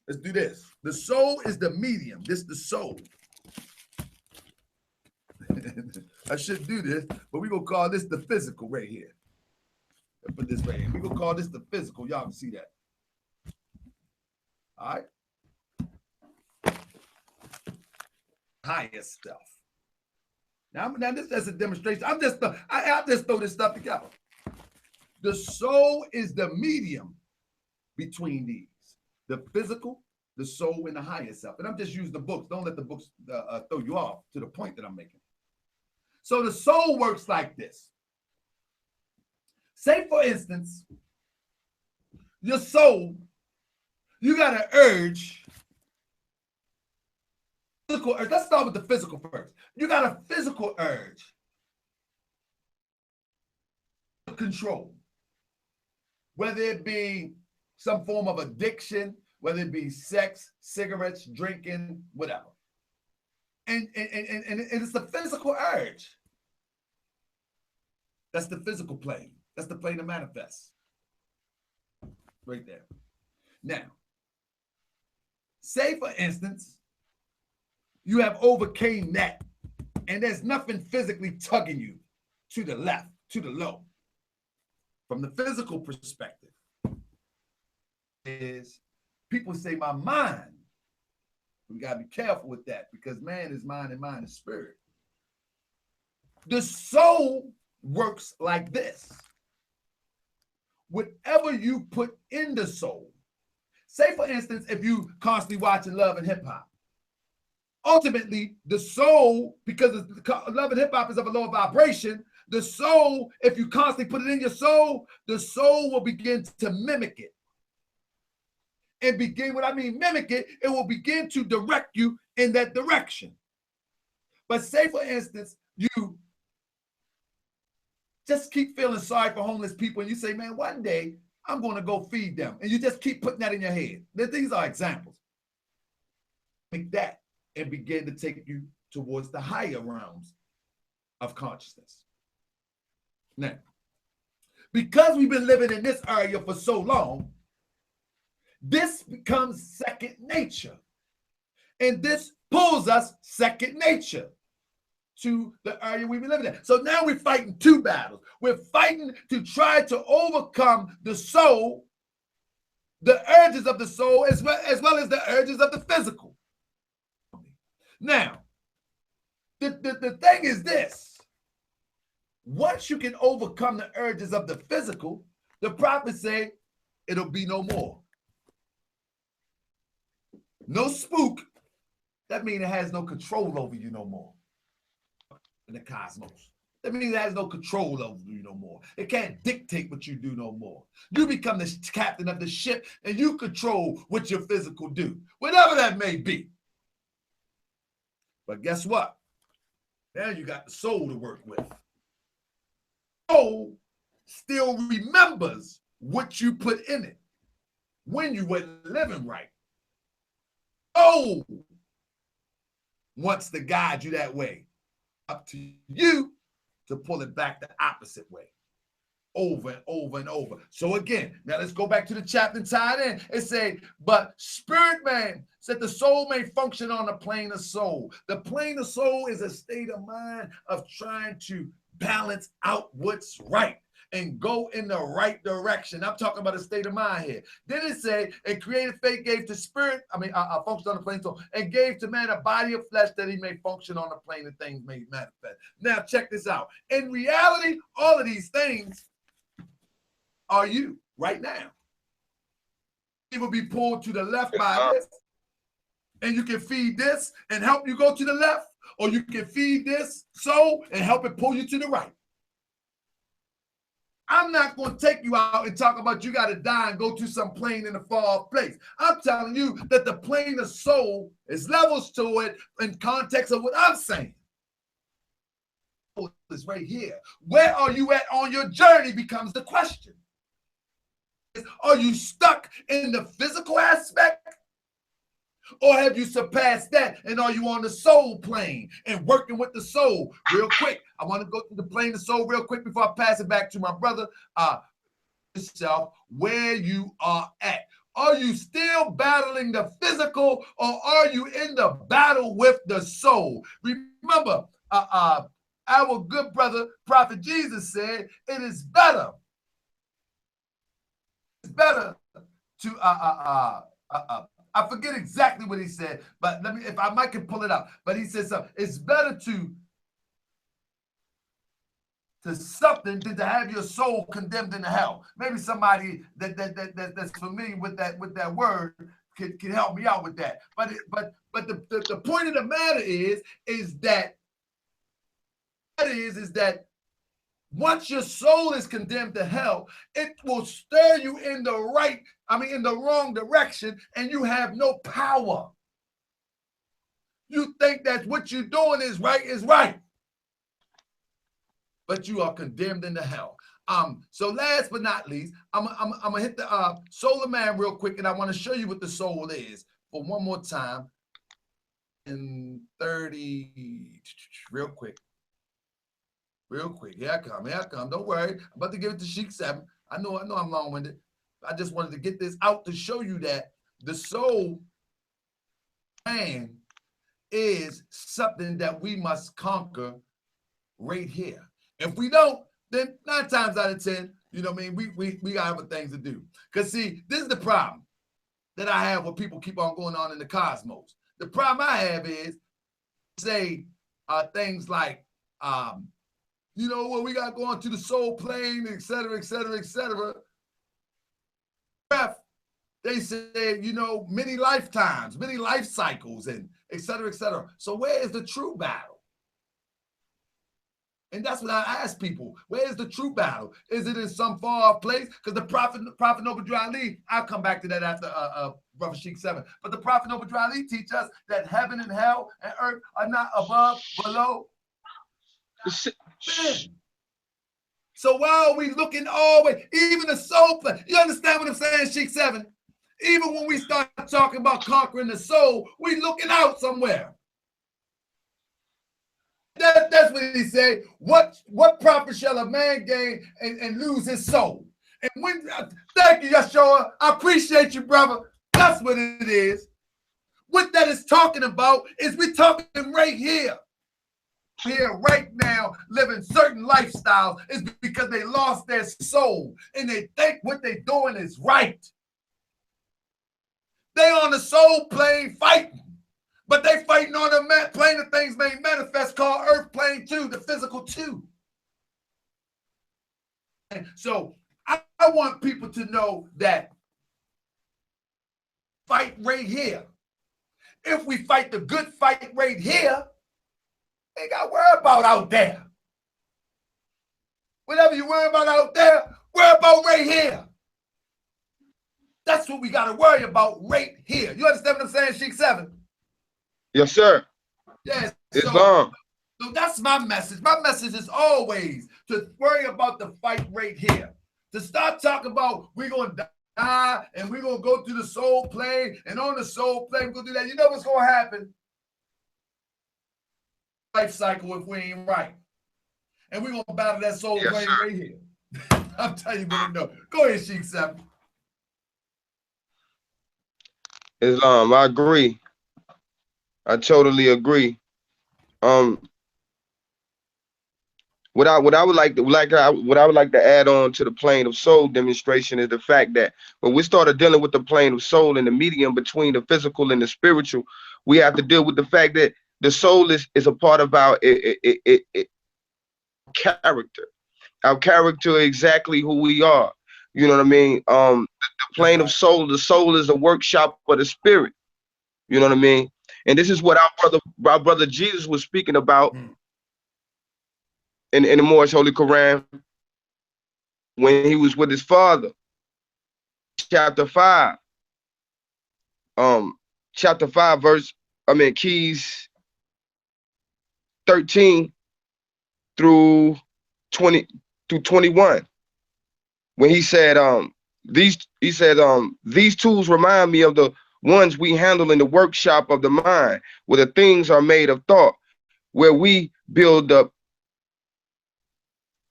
let's do this. The soul is the medium. This is the soul. I should do this, but we're going to call this the physical right here. I'll put this right here. We're going to call this the physical. Y'all can see that. All right. Higher stuff. Now this is a demonstration. I just throw this stuff together. The soul is the medium between these. The physical, the soul, and the higher self. And I'm just using the books. Don't let the books throw you off to the point that I'm making. So the soul works like this. Say, for instance, your soul, you got an urge. Physical urge. Let's start with the physical first. You got a physical urge to control, whether it be some form of addiction, whether it be sex, cigarettes, drinking, whatever. And it's the physical urge. That's the physical plane. That's the plane that manifests. Right there. Now, say for instance, you have overcame that, and there's nothing physically tugging you to the left, to the low. From the physical perspective, is people say my mind. We got to be careful with that, because man is mind and mind is spirit. The soul works like this. whatever you put in the soul. Say, for instance, if you constantly watching Love and Hip Hop, ultimately the soul, because Love and Hip Hop is of a lower vibration, the soul, if you constantly put it in your soul, the soul will begin to mimic it. And begin, what I mean mimic it, it will begin to direct you in that direction. But say, for instance, you just keep feeling sorry for homeless people and you say, man, one day I'm going to go feed them. And you just keep putting that in your head. These are examples. Make that and begin to take you towards the higher realms of consciousness. Now, because we've been living in this area for so long, this becomes second nature. And this pulls us second nature to the area we've been living in. So now we're fighting two battles. We're fighting to try to overcome the soul, the urges of the soul, as well as the urges of the physical. Now, the thing is this. Once you can overcome the urges of the physical, the prophets say it'll be no more. No spook. That means it has no control over you no more. In the cosmos. That means it has no control over you no more. It can't dictate what you do no more. You become the captain of the ship and you control what your physical do, whatever that may be. But guess what? Now you got the soul to work with. Soul still remembers what you put in it when you weren't living right. Soul wants to guide you that way. Up to you to pull it back the opposite way, over and over and over. So again, now let's go back to the chapter and tie it in. It said, but spirit man said the soul may function on the plane of soul. The plane of soul is a state of mind of trying to balance out what's right and go in the right direction. I'm talking about a state of mind here. Then it said, and created faith gave to spirit, function on the plane of soul, and gave to man a body of flesh that he may function on the plane of things may manifest. Now check this out. In reality, all of these things are you right now. It will be pulled to the left by this, and you can feed this and help you go to the left, or you can feed this soul and help it pull you to the right. I'm not going to take you out and talk about you got to die and go to some plane in a far off place. I'm telling you that the plane of soul is levels to it in context of what I'm saying. It's right here. Where are you at on your journey becomes the question. Are you stuck in the physical aspect? Or have you surpassed that and are you on the soul plane and working with the soul? Real quick, I want to go to the plane of soul real quick before I pass it back to my brother. Yourself where you are at. Are you still battling the physical or are you in the battle with the soul? Remember, our good brother, Prophet Jesus said, it is better. It's better to I forget exactly what he said, but let me, if I might can pull it up. But he said something. It's better to something than to have your soul condemned in hell. Maybe somebody that's familiar with that word can help me out with that. But the point of the matter is that once your soul is condemned to hell, it will stir you in the wrong direction, and you have no power. You think that what you're doing is right. But you are condemned into hell. So last but not least, I'm gonna hit the solar man real quick, and I want to show you what the soul is for one more time. In 30, real quick. Here I come. Don't worry. I'm about to give it to Sheik 7. I know I'm long-winded. I just wanted to get this out to show you that the soul man is something that we must conquer right here. If we don't, then 9 times out of 10, you know what I mean, we got other things to do. Because see, this is the problem that I have when people keep on going on in the cosmos. The problem I have is, say, things like, you know what, we got going to the soul plane, et cetera, et cetera, et cetera. They said, you know, many lifetimes, many life cycles, and et cetera, et cetera. So where is the true battle? And that's what I ask people. Where is the true battle? Is it in some far off place? Because the Prophet Noble Dry Ali, I'll come back to that after Brother Sheik 7. But the Prophet Noble Dry Ali teach us that heaven and hell and earth are not above, below. So why are we looking always, even the soul play? You understand what I'm saying, Sheik 7? Even when we start talking about conquering the soul, we looking out somewhere. That's what he said. What profit shall a man gain and lose his soul? And when thank you, Yeshua. I appreciate you, brother. That's what it is. What that is talking about is we talking right here. Here right now, living certain lifestyles is because they lost their soul and they think what they're doing is right. They on the soul plane fighting. But they fighting on the plane of things made manifest called earth plane 2, the physical 2. And so I want people to know that fight right here. If we fight the good fight right here, ain't got to worry about out there. Whatever you worry about out there, worry about right here. That's what we got to worry about right here. You understand what I'm saying, Sheik 7? Yes, sir. Yes. Islam. So that's my message. My message is always to worry about the fight right here. To start talking about we're going to die and we're going to go to the soul plane, and on the soul plane we're going to do that. You know what's going to happen? Life cycle if we ain't right. And we're going to battle that soul plane right here. I'm telling you what I know. Go ahead, Sheik 7. Islam, I agree. I totally agree. What I would like to add on to the plane of soul demonstration is the fact that when we started dealing with the plane of soul and the medium between the physical and the spiritual, we have to deal with the fact that the soul is a part of our character. Our character, exactly who we are. You know what I mean? The plane of soul, the soul is a workshop for the spirit. You know what I mean? And this is what our brother Jesus was speaking about in the Moorish Holy Koran when he was with his father. Chapter 5, keys 13 through 21. When he said, these tools remind me of the ones we handle in the workshop of the mind, where the things are made of thought, where we build up.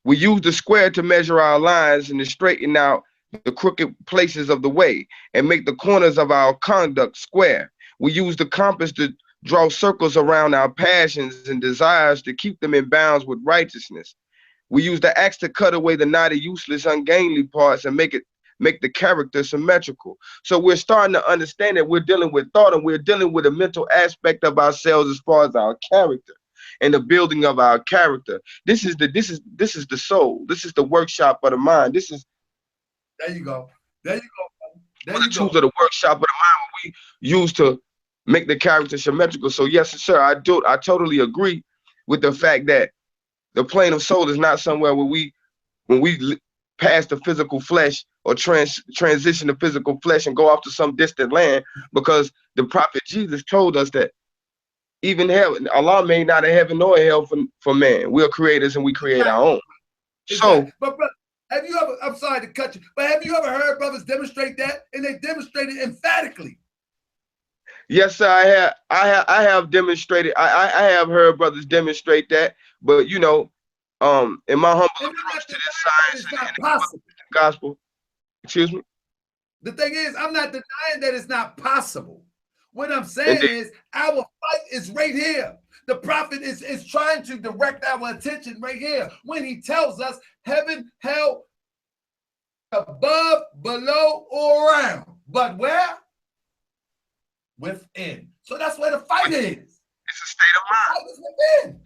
We use the square to measure our lines and to straighten out the crooked places of the way and make the corners of our conduct square. We use the compass to draw circles around our passions and desires to keep them in bounds with righteousness. We use the axe to cut away the knotty, useless, ungainly parts and make the character symmetrical. So we're starting to understand that we're dealing with thought and we're dealing with a mental aspect of ourselves as far as our character and the building of our character. This is the soul. This is the workshop of the mind. There you go. There you go. There you go. Tools of the workshop of the mind we use to make the character symmetrical. So yes, sir, I totally agree with the fact that the plane of soul is not somewhere where when we pass the physical flesh or transition the physical flesh and go off to some distant land, because the prophet Jesus told us that even heaven, Allah made neither heaven nor hell for man. We're creators and we create our own. Exactly. So, but have you ever? I'm sorry to cut you, but have you ever heard brothers demonstrate that? And they demonstrated emphatically. Yes, sir, I have demonstrated. I have heard brothers demonstrate that, but you know, in my humble approach to this science and the gospel, excuse me. The thing is, I'm not denying that it's not possible. What I'm saying is our fight is right here. The prophet is trying to direct our attention right here when he tells us heaven, hell, above, below, or around. But where? Within. So that's where the fight is. It's a state of mind.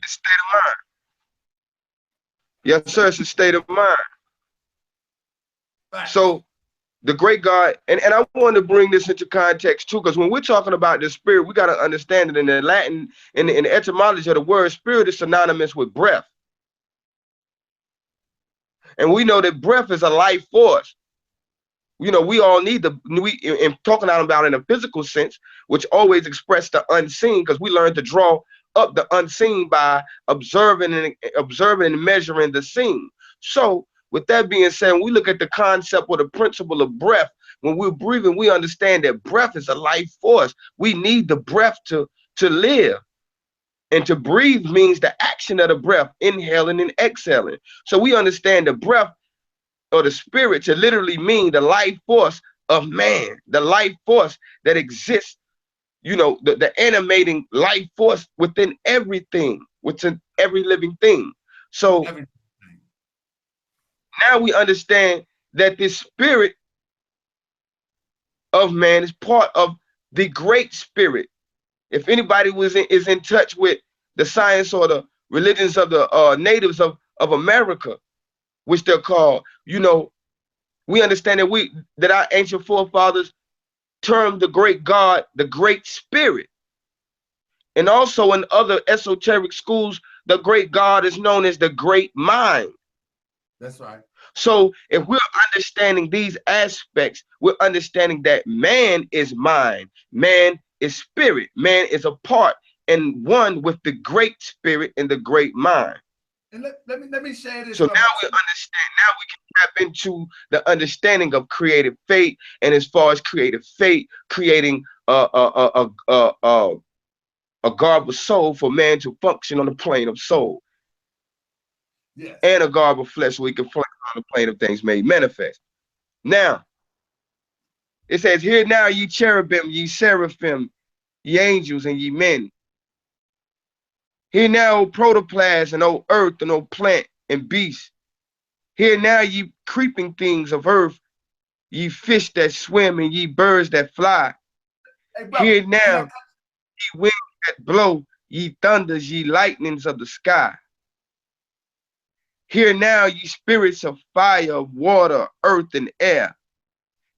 It's a state of mind. Yes, sir, it's a state of mind. Right. So The great God, and I want to bring this into context too, because when we're talking about the spirit, we got to understand that in the Latin, in the etymology of the word spirit is synonymous with breath. And we know that breath is a life force. You know, we all need in talking about in a physical sense, which always express the unseen, because we learn to draw up the unseen by observing and measuring the seen. So with that being said, when we look at the concept or the principle of breath, when we're breathing, we understand that breath is a life force. We need the breath to live. And to breathe means the action of the breath, inhaling and exhaling. So we understand the breath or the spirit to literally mean the life force of man, the life force that exists, you know, the animating life force within everything, within every living thing. So now we understand that this spirit of man is part of the great spirit. If anybody is in touch with the science or the religions of the natives of America, which they're called, you know, we understand that our ancient forefathers termed the great God the great spirit. And also in other esoteric schools, the great God is known as the great mind. That's right. So if we're understanding these aspects, we're understanding that man is mind, man is spirit, man is a part and one with the great spirit and the great mind. And let me share this. So now we understand, now we can tap into the understanding of creative fate, and as far as creative fate, creating a garb of soul for man to function on the plane of soul. Yes. And a garb of flesh so we can function on the plane of things made manifest. Now, it says, "Hear now, ye cherubim, ye seraphim, ye angels, and ye men. Hear now, O protoplasm, and O earth, and O plant, and beast. Hear now, ye creeping things of earth, ye fish that swim, and ye birds that fly. Hey, bro, hear now, ye winds that blow, ye thunders, ye lightnings of the sky. Hear now, ye spirits of fire, of water, earth, and air.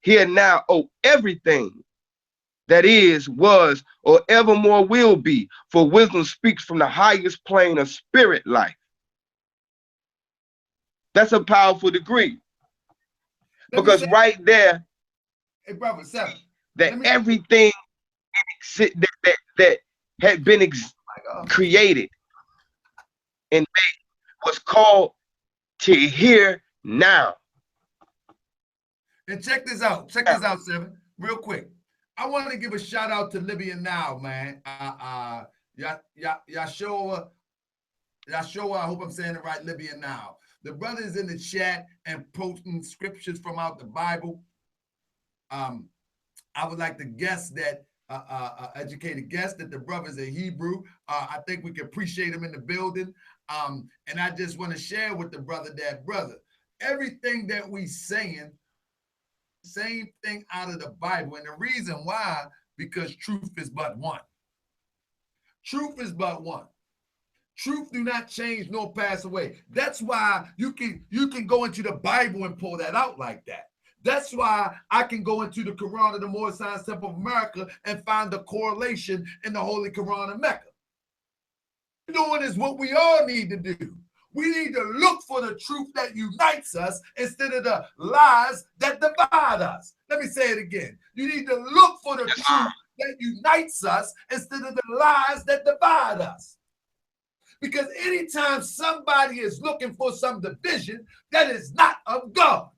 Hear now, O everything that is, was, or evermore will be, for wisdom speaks from the highest plane of spirit life." That's a powerful degree. Because right there, hey, brother, that everything that had been created and made was called to hear now. And check this out. Check this out, Seven, real quick. I want to give a shout out to Libya Now, man. Yashua, I hope I'm saying it right, Libya Now. The brothers in the chat and posting scriptures from out the Bible. I would like to guess that, educated guess that the brothers are Hebrew. I think we can appreciate them in the building. And I just want to share with the brother that, brother, everything that we saying, same thing out of the Bible. And the reason why, because truth is but one. Truth is but one. Truth do not change nor pass away. That's why you can go into the Bible and pull that out like that. That's why I can go into the Quran of the Moorish Temple of America and find the correlation in the Holy Quran of Mecca. Doing is what we all need to do. We need to look for the truth that unites us instead of the lies that divide us. Let me say it again. You need to look for the truth that unites us instead of the lies that divide us. Because anytime somebody is looking for some division, that is not of God.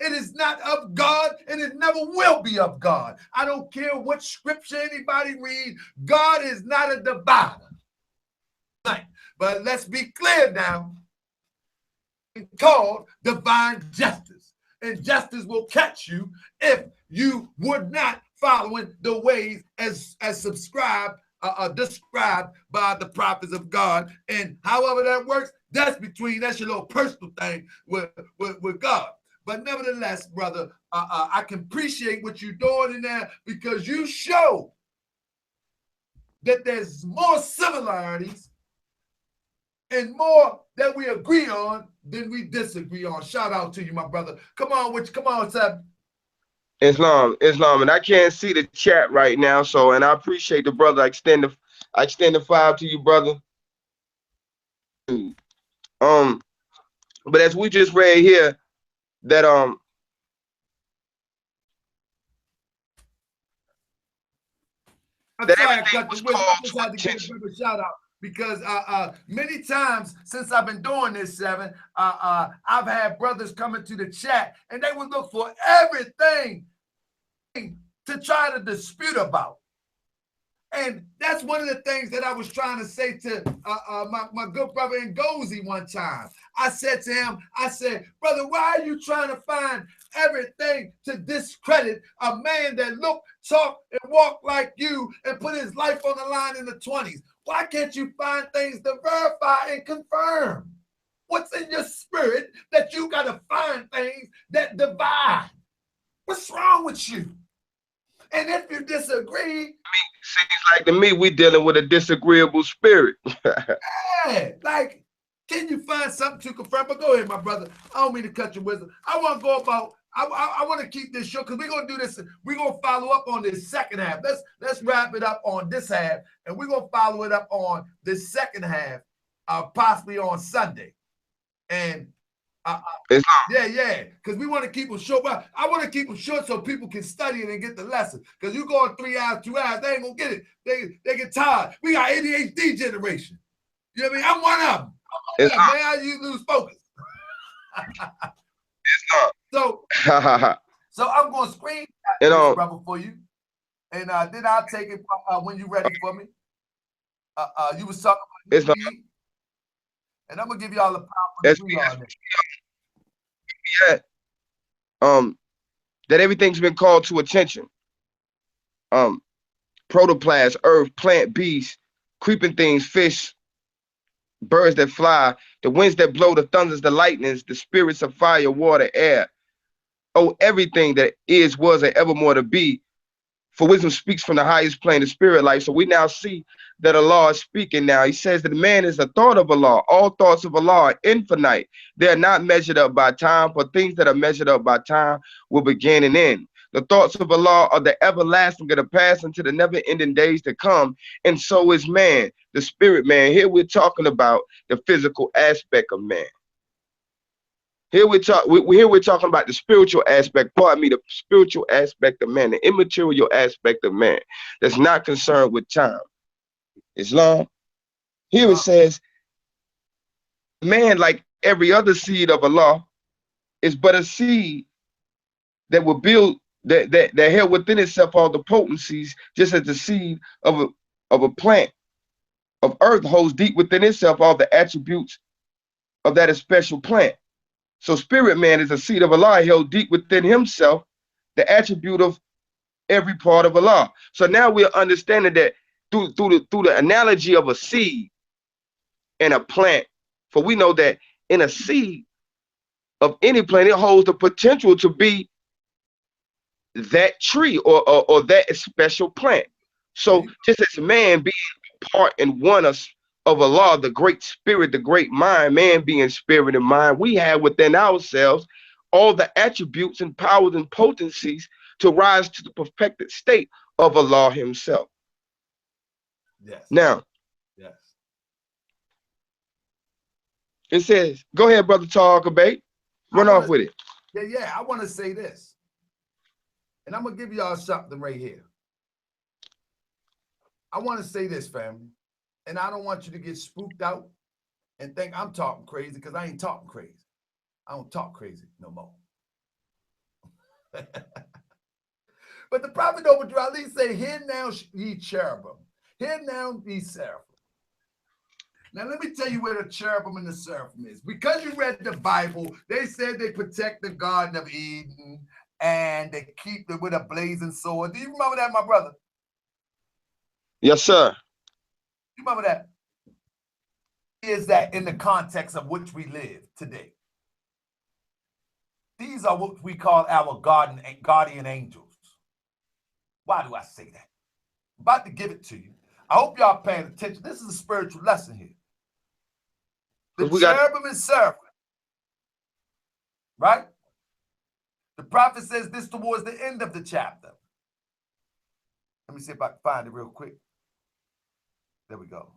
It is not of God, and it never will be of God. I don't care what scripture anybody read. God is not a divider. But let's be clear now. It's called divine justice. And justice will catch you if you would not following the ways as subscribed, described by the prophets of God. And however that works, that's your little personal thing with God. But nevertheless, brother, I can appreciate what you're doing in there because you show that there's more similarities and more that we agree on than we disagree on. Shout out to you, my brother. Come on, come on, Seb. Islam, and I can't see the chat right now. So, and I appreciate the brother. I extend the 5 to you, brother. But as we just read here, that I'm sorry I cut the wisdom. I just had to give a shout out because many times since I've been doing this, Seven, I've had brothers coming to the chat and they would look for everything to try to dispute about. And that's one of the things that I was trying to say to my good brother Ngozi one time. I said to him, I said, brother, why are you trying to find everything to discredit a man that look, talk, and walk like you and put his life on the line in the 20s? Why can't you find things to verify and confirm? What's in your spirit that you got to find things that divide? What's wrong with you? And if you disagree, seems like to me we dealing with a disagreeable spirit. Yeah, like, can you find something to confirm? But go ahead, my brother. I don't mean to cut your wisdom. I want to go about. I want to keep this short because we're gonna do this. We're gonna follow up on this second half. Let's wrap it up on this half, and we're gonna follow it up on this second half, possibly on Sunday. And yeah, because we want to keep them short. But I want to keep them short so people can study it and get the lesson. Because you go on 3 hours, 2 hours, they ain't gonna get it. They get tired. We got ADHD generation. You know what I mean? I'm one of them. Man, how you lose focus? So I'm gonna screen this, brother, for you, and then I'll take it when you're ready for me. You was talking about me, and I'm gonna give y'all a power on it. Yeah. That everything's been called to attention. Protoplasm, earth, plant, beast, creeping things, fish, birds that fly, the winds that blow, the thunders, the lightnings, the spirits of fire, water, air. Oh, everything that is, was, and evermore to be. For wisdom speaks from the highest plane of spirit life. So we now see that Allah is speaking now. He says that man is the thought of Allah. All thoughts of Allah are infinite. They are not measured up by time, for things that are measured up by time will begin and end. The thoughts of Allah are the everlasting, going to pass into the never-ending days to come. And so is man, the spirit man. Here we're talking about the physical aspect of man. Here we're talking about the spiritual aspect, the spiritual aspect of man, the immaterial aspect of man that's not concerned with time. Islam. Here it says, man, like every other seed of Allah, is but a seed that will build that held within itself all the potencies, just as the seed of a plant of earth holds deep within itself all the attributes of that special plant. So spirit man is a seed of Allah held deep within himself, the attribute of every part of Allah. So now we're understanding that through the analogy of a seed and a plant, for we know that in a seed of any plant, it holds the potential to be that tree or that special plant. So just as man being part and one of Allah, the great spirit, the great mind, man being spirit and mind, we have within ourselves all the attributes and powers and potencies to rise to the perfected state of Allah himself. Yes. Now, yes. It says, go ahead, brother Tarkabay. Run off with it. Yeah, I want to say this. And I'm going to give y'all something right here. I want to say this, family. And I don't want you to get spooked out and think I'm talking crazy, because I ain't talking crazy. I don't talk crazy no more. But the prophet over Ali said, "Hear now ye cherubim, hear now ye seraphim." Now let me tell you where the cherubim and the seraphim is. Because you read the Bible, they said they protect the Garden of Eden and they keep it with a blazing sword. Do you remember that, my brother? Yes, sir. You remember that? Is that in the context of which we live today? These are what we call our guardian angels. Why do I say that? I'm about to give it to you. I hope y'all paying attention. This is a spiritual lesson here. The cherubim and seraphim right? The prophet says this towards the end of the chapter. Let me see if I can find it real quick. There we go.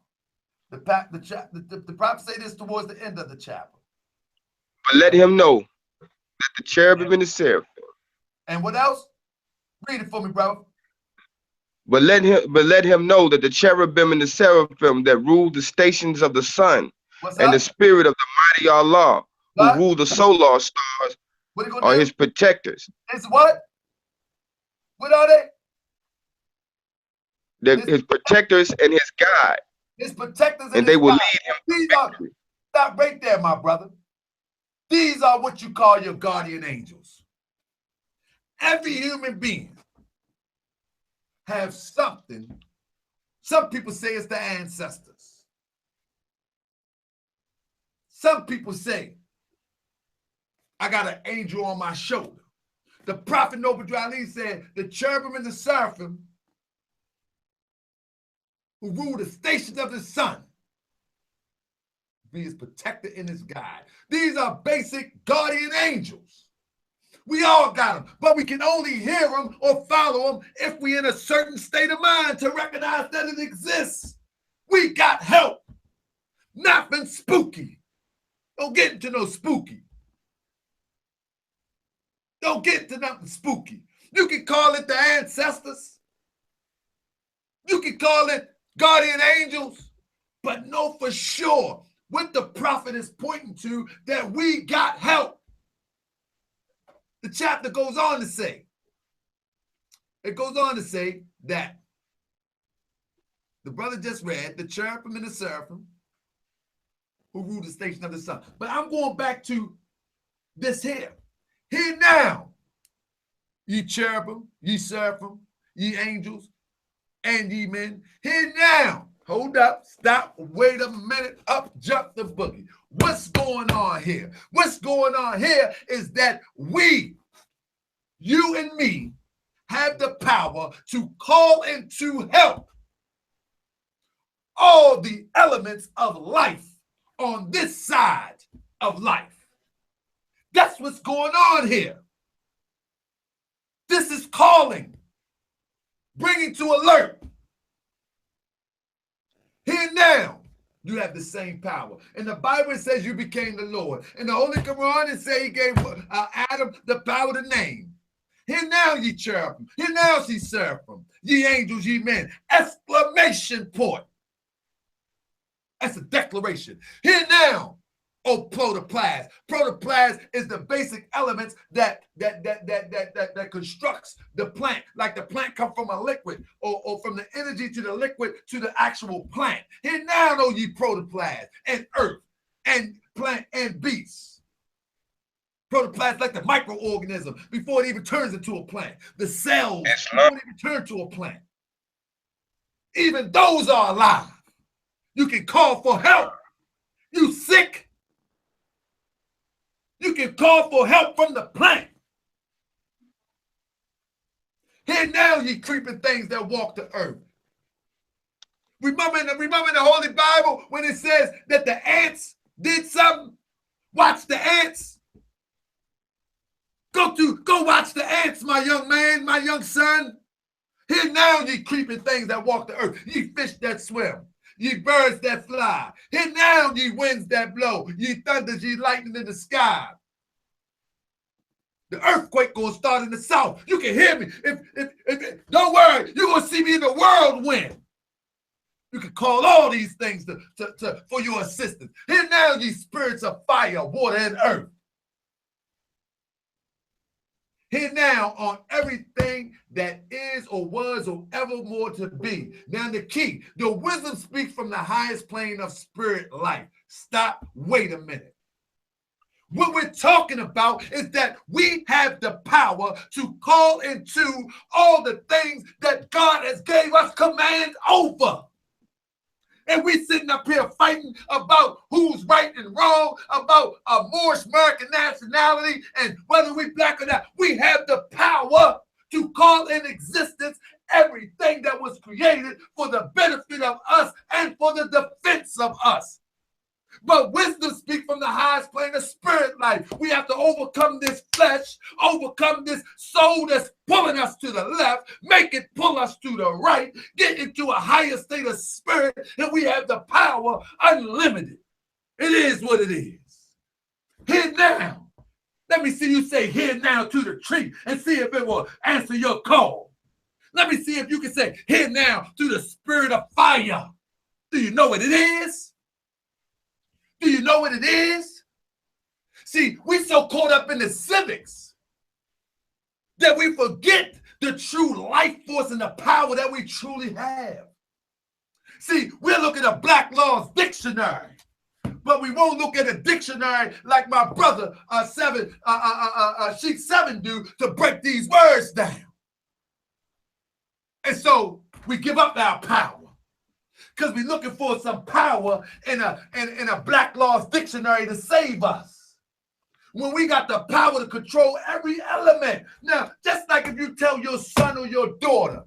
The prophet say this towards the end of the chapter. But let him know that the cherubim and the seraphim. And what else? Read it for me, brother. But let him know that the cherubim and the seraphim that rule the stations of the sun and the spirit of the mighty Allah who rule the solar stars are his protectors. It's what? What are they? They're his protectors and his guide. His protectors and they will lead him. These are, stop right there, my brother. These are what you call your guardian angels. Every human being have something. Some people say it's the ancestors. Some people say, I got an angel on my shoulder. The prophet Noble Ali said, the cherubim and the seraphim who rule the stations of the sun be his protector and his guide. These are basic guardian angels. We all got them, but we can only hear them or follow them if we're in a certain state of mind to recognize that it exists. We got help. Nothing spooky. Don't get into no spooky. Don't get into nothing spooky. You can call it the ancestors. You can call it guardian angels, but know for sure what the prophet is pointing to, that we got help. The chapter goes on to say, that the brother just read, the cherubim and the seraphim who rule the station of the sun. But I'm going back to this here. Here now, ye cherubim, ye seraphim, ye angels, and ye men. Here now. Hold up, stop, wait a minute, up, jump the boogie. What's going on here? What's going on here is that we, you and me, have the power to call into help all the elements of life on this side of life. That's what's going on here. This is calling, bringing to alert. Here now, you have the same power. And the Bible says you became the Lord. And the Holy Koran it says he gave Adam the power to name. Here now, ye cherubim. Here now, ye seraphim. Ye angels, ye men. Exclamation point. That's a declaration. Here now, oh protoplasm. Protoplasm is the basic elements that constructs the plant. Like the plant come from a liquid, or from the energy to the liquid to the actual plant. Here now know ye protoplasm and earth and plant and beasts. Protoplasm like the microorganism before it even turns into a plant. The cells before it even turn to a plant. Even those are alive. You can call for help. You sick? You can call for help from the plant. Here now, ye creeping things that walk the earth. Remember in the Holy Bible when it says that the ants did something? Watch the ants. Go watch the ants, my young man, my young son. Here now, ye creeping things that walk the earth. Ye fish that swim. Ye birds that fly. Here now, ye winds that blow. Ye thunders, ye lightning in the sky. The earthquake gonna start in the south. You can hear me. If don't worry, you're gonna see me in the whirlwind. You can call all these things for your assistance. Here now, ye spirits of fire, water, and earth. Here now on everything that is or was or ever more to be. Now the key, the wisdom speaks from the highest plane of spirit life. Stop, wait a minute. What we're talking about is that we have the power to call into all the things that God has gave us command over. And we sitting up here fighting about who's right and wrong, about a Moorish American nationality and whether we black or not. We have the power to call in existence everything that was created for the benefit of us and for the defense of us. But wisdom speaks from the highest plane of spirit life. We have to overcome this flesh, overcome this soul that's pulling us to the left, make it pull us to the right, get into a higher state of spirit, and we have the power unlimited. It is what it is. Here now. Let me see you say here now to the tree and see if it will answer your call. Let me see if you can say here now to the spirit of fire. Do you know what it is? Do you know what it is? See, we so caught up in the civics that we forget the true life force and the power that we truly have. See, we're looking at Black Law's dictionary, but we won't look at a dictionary like my brother Sheik 7 do to break these words down. And so we give up our power. Because we're looking for some power in a Black Law's dictionary to save us. When we got the power to control every element. Now, just like if you tell your son or your daughter,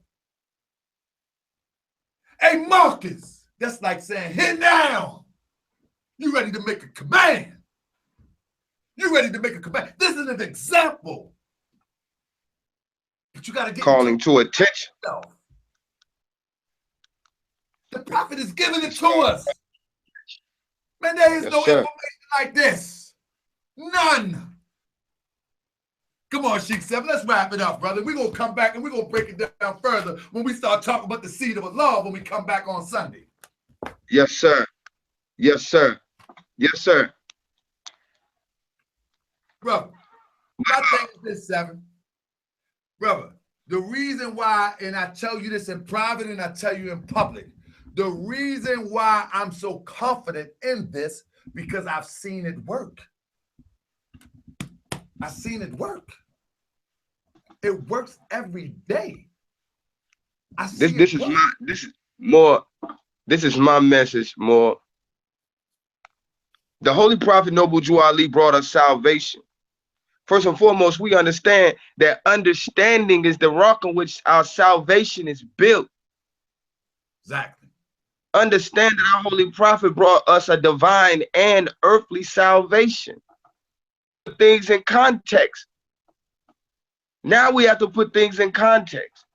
hey, Marcus, that's like saying, here now, you ready to make a command. You ready to make a command. This is an example. But you got to get calling to attention. Yourself. The prophet is giving it to us. Man, there is no information like this. None. Come on, Sheik 7, let's wrap it up, brother. We're going to come back and we're going to break it down further when we start talking about the seed of Allah when we come back on Sunday. Yes, sir. Yes, sir. Yes, sir. Brother, my thing is this, 7. Brother, the reason why, and I tell you this in private and I tell you in public, the reason why I'm so confident in this, because I've seen it work. I've seen it work. It works every day. This is my message more. The Holy Prophet Noble Jew Ali brought us salvation. First and foremost, we understand that understanding is the rock on which our salvation is built. Exactly. Understand that our Holy Prophet brought us a divine and earthly salvation. Put things in context. Now we have to put things in context.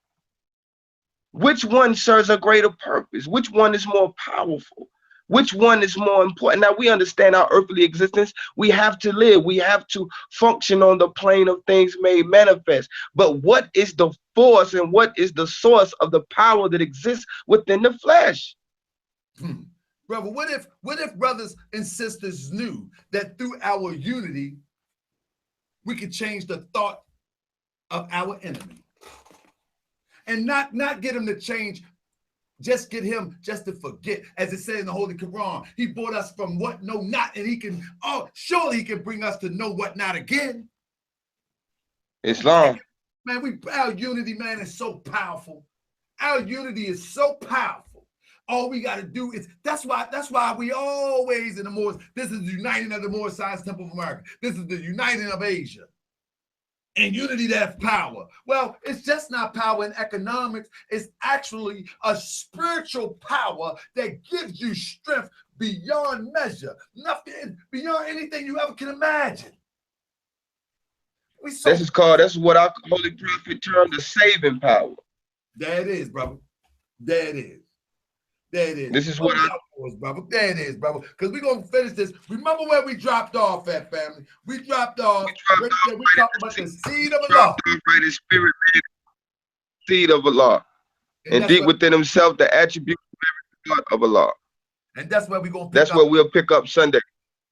Which one serves a greater purpose? Which one is more powerful? Which one is more important? Now we understand our earthly existence. We have to live. We have to function on the plane of things made manifest. But what is the force and what is the source of the power that exists within the flesh? Brother, what if brothers and sisters knew that through our unity, we could change the thought of our enemy? And not get him to change, just get him just to forget. As it says in the Holy Koran, he brought us from what know not, and he can, surely he can bring us to know what not again. Islam. Man, our unity, man, is so powerful. Our unity is so powerful. All we got to do is, that's why we always in the Moorish, this is the uniting of the Moorish Science Temple of America. This is the uniting of Asia. And unity, that's power. Well, it's just not power in economics. It's actually a spiritual power that gives you strength beyond measure. Nothing beyond anything you ever can imagine. That's what our Holy Prophet termed the saving power. There it is, brother. There it is. There it is. This is what brother. There it is, brother. Because we're going to finish this. Remember where we dropped off at, family? We dropped off. We talked about the seed of Allah. Right, the spirit, seed of Allah. And deep within himself, the attribute of Allah. And that's where we're going to pick up. That's where we'll pick up Sunday.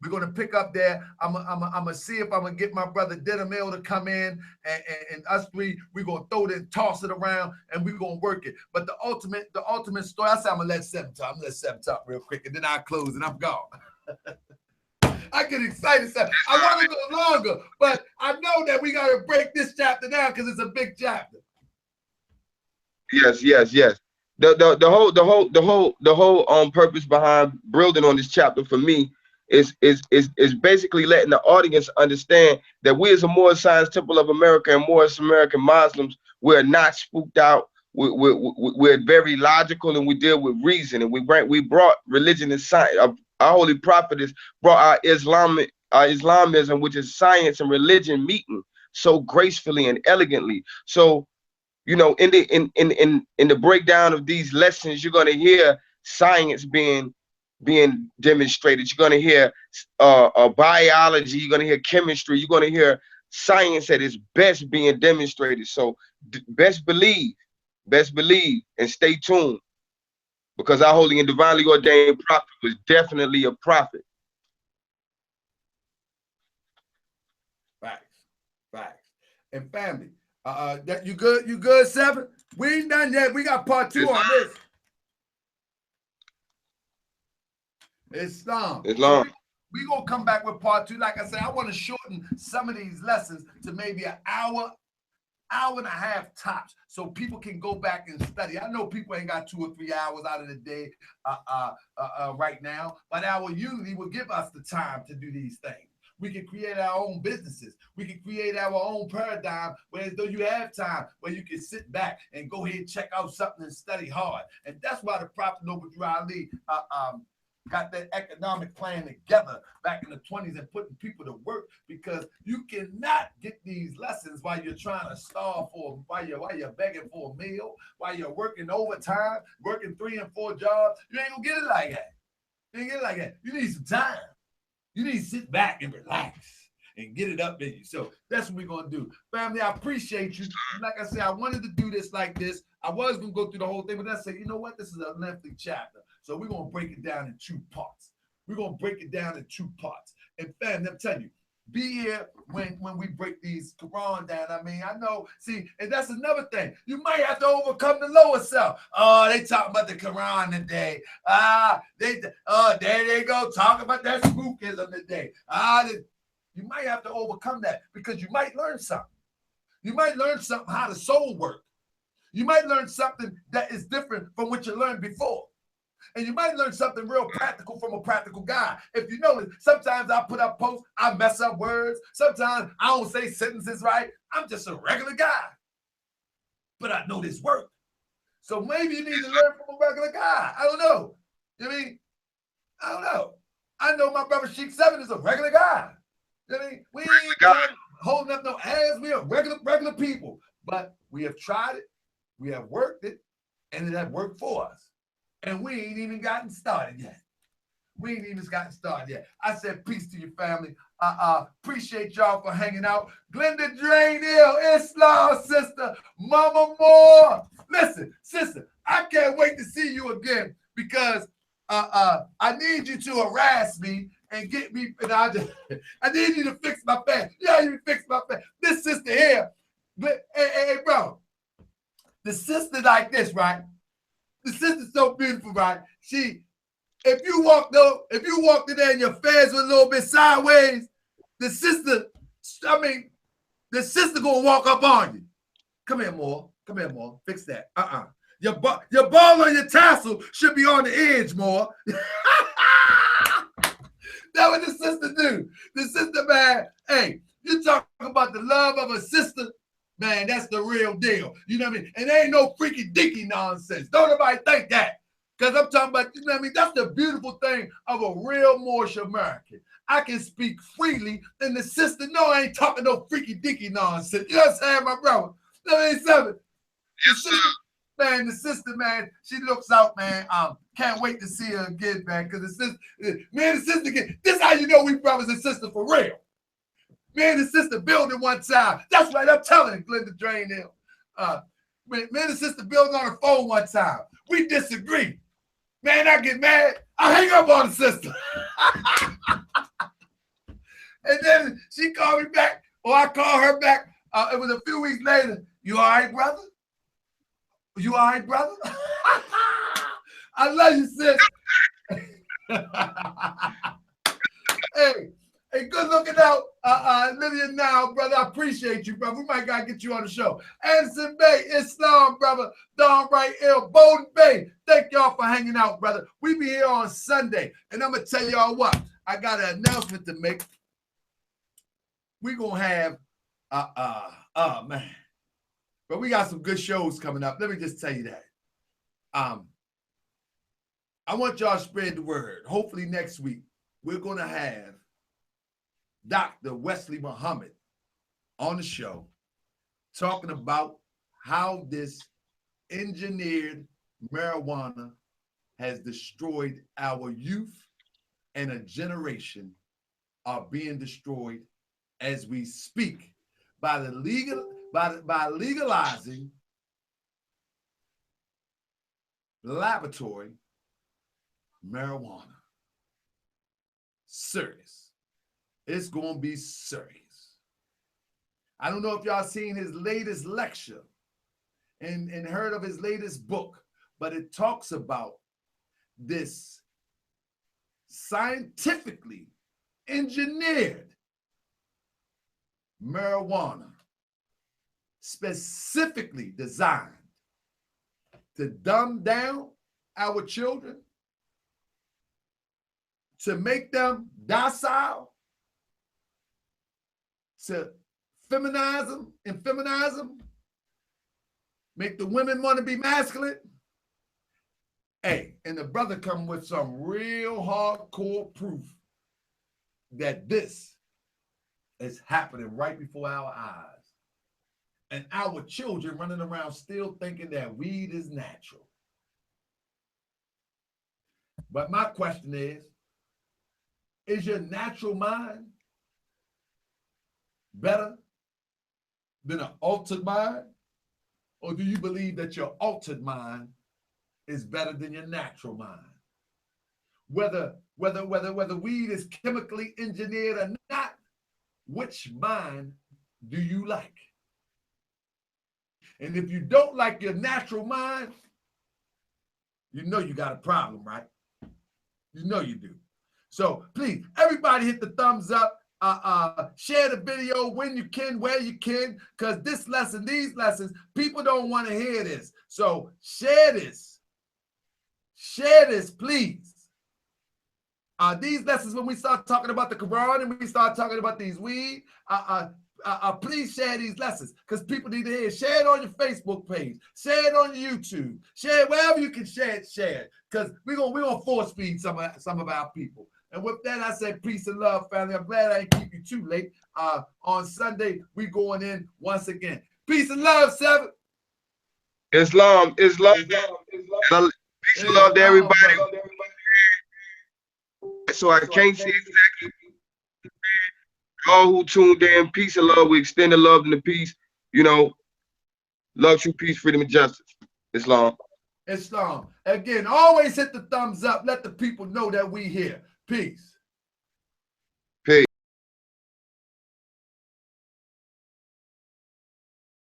We're going to pick up there. I'm going to see if I'm going to get my brother Denamil to come in, and us three, we're going to throw it and toss it around, and we're going to work it. But the ultimate story, I said I'm going to let 7 talk. I'm going to let 7 talk real quick, and then I'll close, and I'm gone. I get excited. I want to go longer, but I know that we got to break this chapter down because it's a big chapter. Yes. The whole purpose behind building on this chapter for me is basically letting the audience understand that we as a Moorish Science Temple of America and Moorish American Muslims, we're not spooked out. We're very logical, and we deal with reason, and we brought religion and science, our holy prophetess brought our Islamism, which is science and religion, meeting so gracefully and elegantly. So, you know, in the breakdown of these lessons, you're gonna hear science being demonstrated. You're gonna hear biology. You're gonna hear chemistry. You're gonna hear science at its best being demonstrated. So, best believe, and stay tuned, because our holy and divinely ordained prophet was definitely a prophet. Facts, facts. And family, that you good? You good, 7? We ain't done yet. We got part 2 on this. Islam. Islam. We gonna come back with part 2. Like I said, I want to shorten some of these lessons to maybe an hour and a half tops, so people can go back and study. I know people ain't got 2 or 3 hours out of the day right now, but our unity will give us the time to do these things. We can create our own businesses. We can create our own paradigm where, as though you have time, where you can sit back and go ahead and check out something and study hard. And that's why the Prophet Noble Drew Ali got that economic plan together back in the 20s and putting people to work, because you cannot get these lessons while you're trying to starve while you're begging for a meal, while you're working overtime, working 3 and 4 jobs. You ain't gonna get it like that. You ain't get it like that. You need some time. You need to sit back and relax and get it up in you. So that's what we're going to do. Family, I appreciate you. Like I said, I wanted to do this like this. I was going to go through the whole thing, but I said, you know what? This is a lengthy chapter. So we're going to break it down in 2 parts. We're going to break it down in 2 parts. And family, I'm telling you, be here when we break these Quran down. I mean, I know, see, and that's another thing. You might have to overcome the lower self. Oh, they talking about the Quran today. There they go, talking about that spookism today. You might have to overcome that, because you might learn something. You might learn something how the soul works. You might learn something that is different from what you learned before. And you might learn something real practical from a practical guy. If you notice, sometimes I put up posts, I mess up words. Sometimes I don't say sentences right. I'm just a regular guy. But I know this work. So maybe you need to learn from a regular guy. I don't know. You know what I mean? I don't know. I know my brother Sheik 7 is a regular guy. You know what I mean? We ain't holding up no ass. We are regular people. But we have tried it. We have worked it. And it has worked for us. And we ain't even gotten started yet. I said peace to your family. Appreciate y'all for hanging out. Glenda Drainhill, Islam sister, Mama Moore. Listen, sister, I can't wait to see you again, because I need you to harass me and get me. And I need you to fix my fan. Yeah, you fix my fan. This sister here, hey, bro, the sister like this, right? The sister's so beautiful, right? If you walked in there and your fans were a little bit sideways, the sister gonna walk up on you. Come here, Moore. Fix that. Your ball on your tassel should be on the edge, Moore. That's what the sister do. The sister, man, hey, you talk about the love of a sister. Man, that's the real deal. You know what I mean? And there ain't no freaky deaky nonsense. Don't nobody think that. Because I'm talking about, you know what I mean? That's the beautiful thing of a real Moorish American. I can speak freely, and the sister, no, I ain't talking no freaky deaky nonsense. You know what I'm saying, my brother? You know what I'm saying? The sister, man, she looks out, man. Can't wait to see her again, man. Because the sister, again, this is how you know we brothers and sisters for real. Me and the sister building one time. That's right, I'm telling you, Glenda Drainhill. Me and the sister building on the phone one time. We disagree. Man, I get mad. I hang up on the sister. And then she called me back, or I called her back. It was a few weeks later. You all right, brother? You all right, brother? I love you, sis. Hey, good looking out, Lydia now, brother. I appreciate you, brother. We might gotta get you on the show. Anderson Bay, Islam, brother. Don Right Ill, Bowden Bay. Thank y'all for hanging out, brother. We be here on Sunday, and I'm gonna tell y'all what. I got an announcement to make. We gonna have, man, but we got some good shows coming up. Let me just tell you that. I want y'all to spread the word. Hopefully next week, we're going to have Dr. Wesley Muhammad on the show talking about how this engineered marijuana has destroyed our youth, and a generation are being destroyed as we speak by legalizing laboratory marijuana. Serious. It's going to be serious. I don't know if y'all seen his latest lecture and heard of his latest book, but it talks about this scientifically engineered marijuana, specifically designed to dumb down our children, to make them docile, to feminize them and feminize them, make the women want to be masculine. Hey, and the brother come with some real hardcore proof that this is happening right before our eyes. And our children running around still thinking that weed is natural. But my question is your natural mind better than an altered mind? Or do you believe that your altered mind is better than your natural mind? Whether weed is chemically engineered or not, which mind do you like? And if you don't like your natural mind, you know you got a problem, right? You know you do. So please, everybody hit the thumbs up. Share the video when you can, where you can, because this lesson, these lessons, people don't want to hear this. So share this. Share this, please. These lessons, when we start talking about the Quran and we start talking about these weed, please share these lessons because people need to hear it. Share it on your Facebook page. Share it on YouTube. Share it wherever you can share it. Share it because we're gonna force feed some of our people. And with that, I say peace and love, family. I'm glad I didn't keep you too late. On Sunday, we going in once again. Peace and love, Seven. Islam. Peace and love to everybody. So I can't say exactly all who tuned in. Peace and love. We extend the love and the peace. You know, love, true peace, freedom, and justice. Islam. Again, always hit the thumbs up. Let the people know that we here. Peace.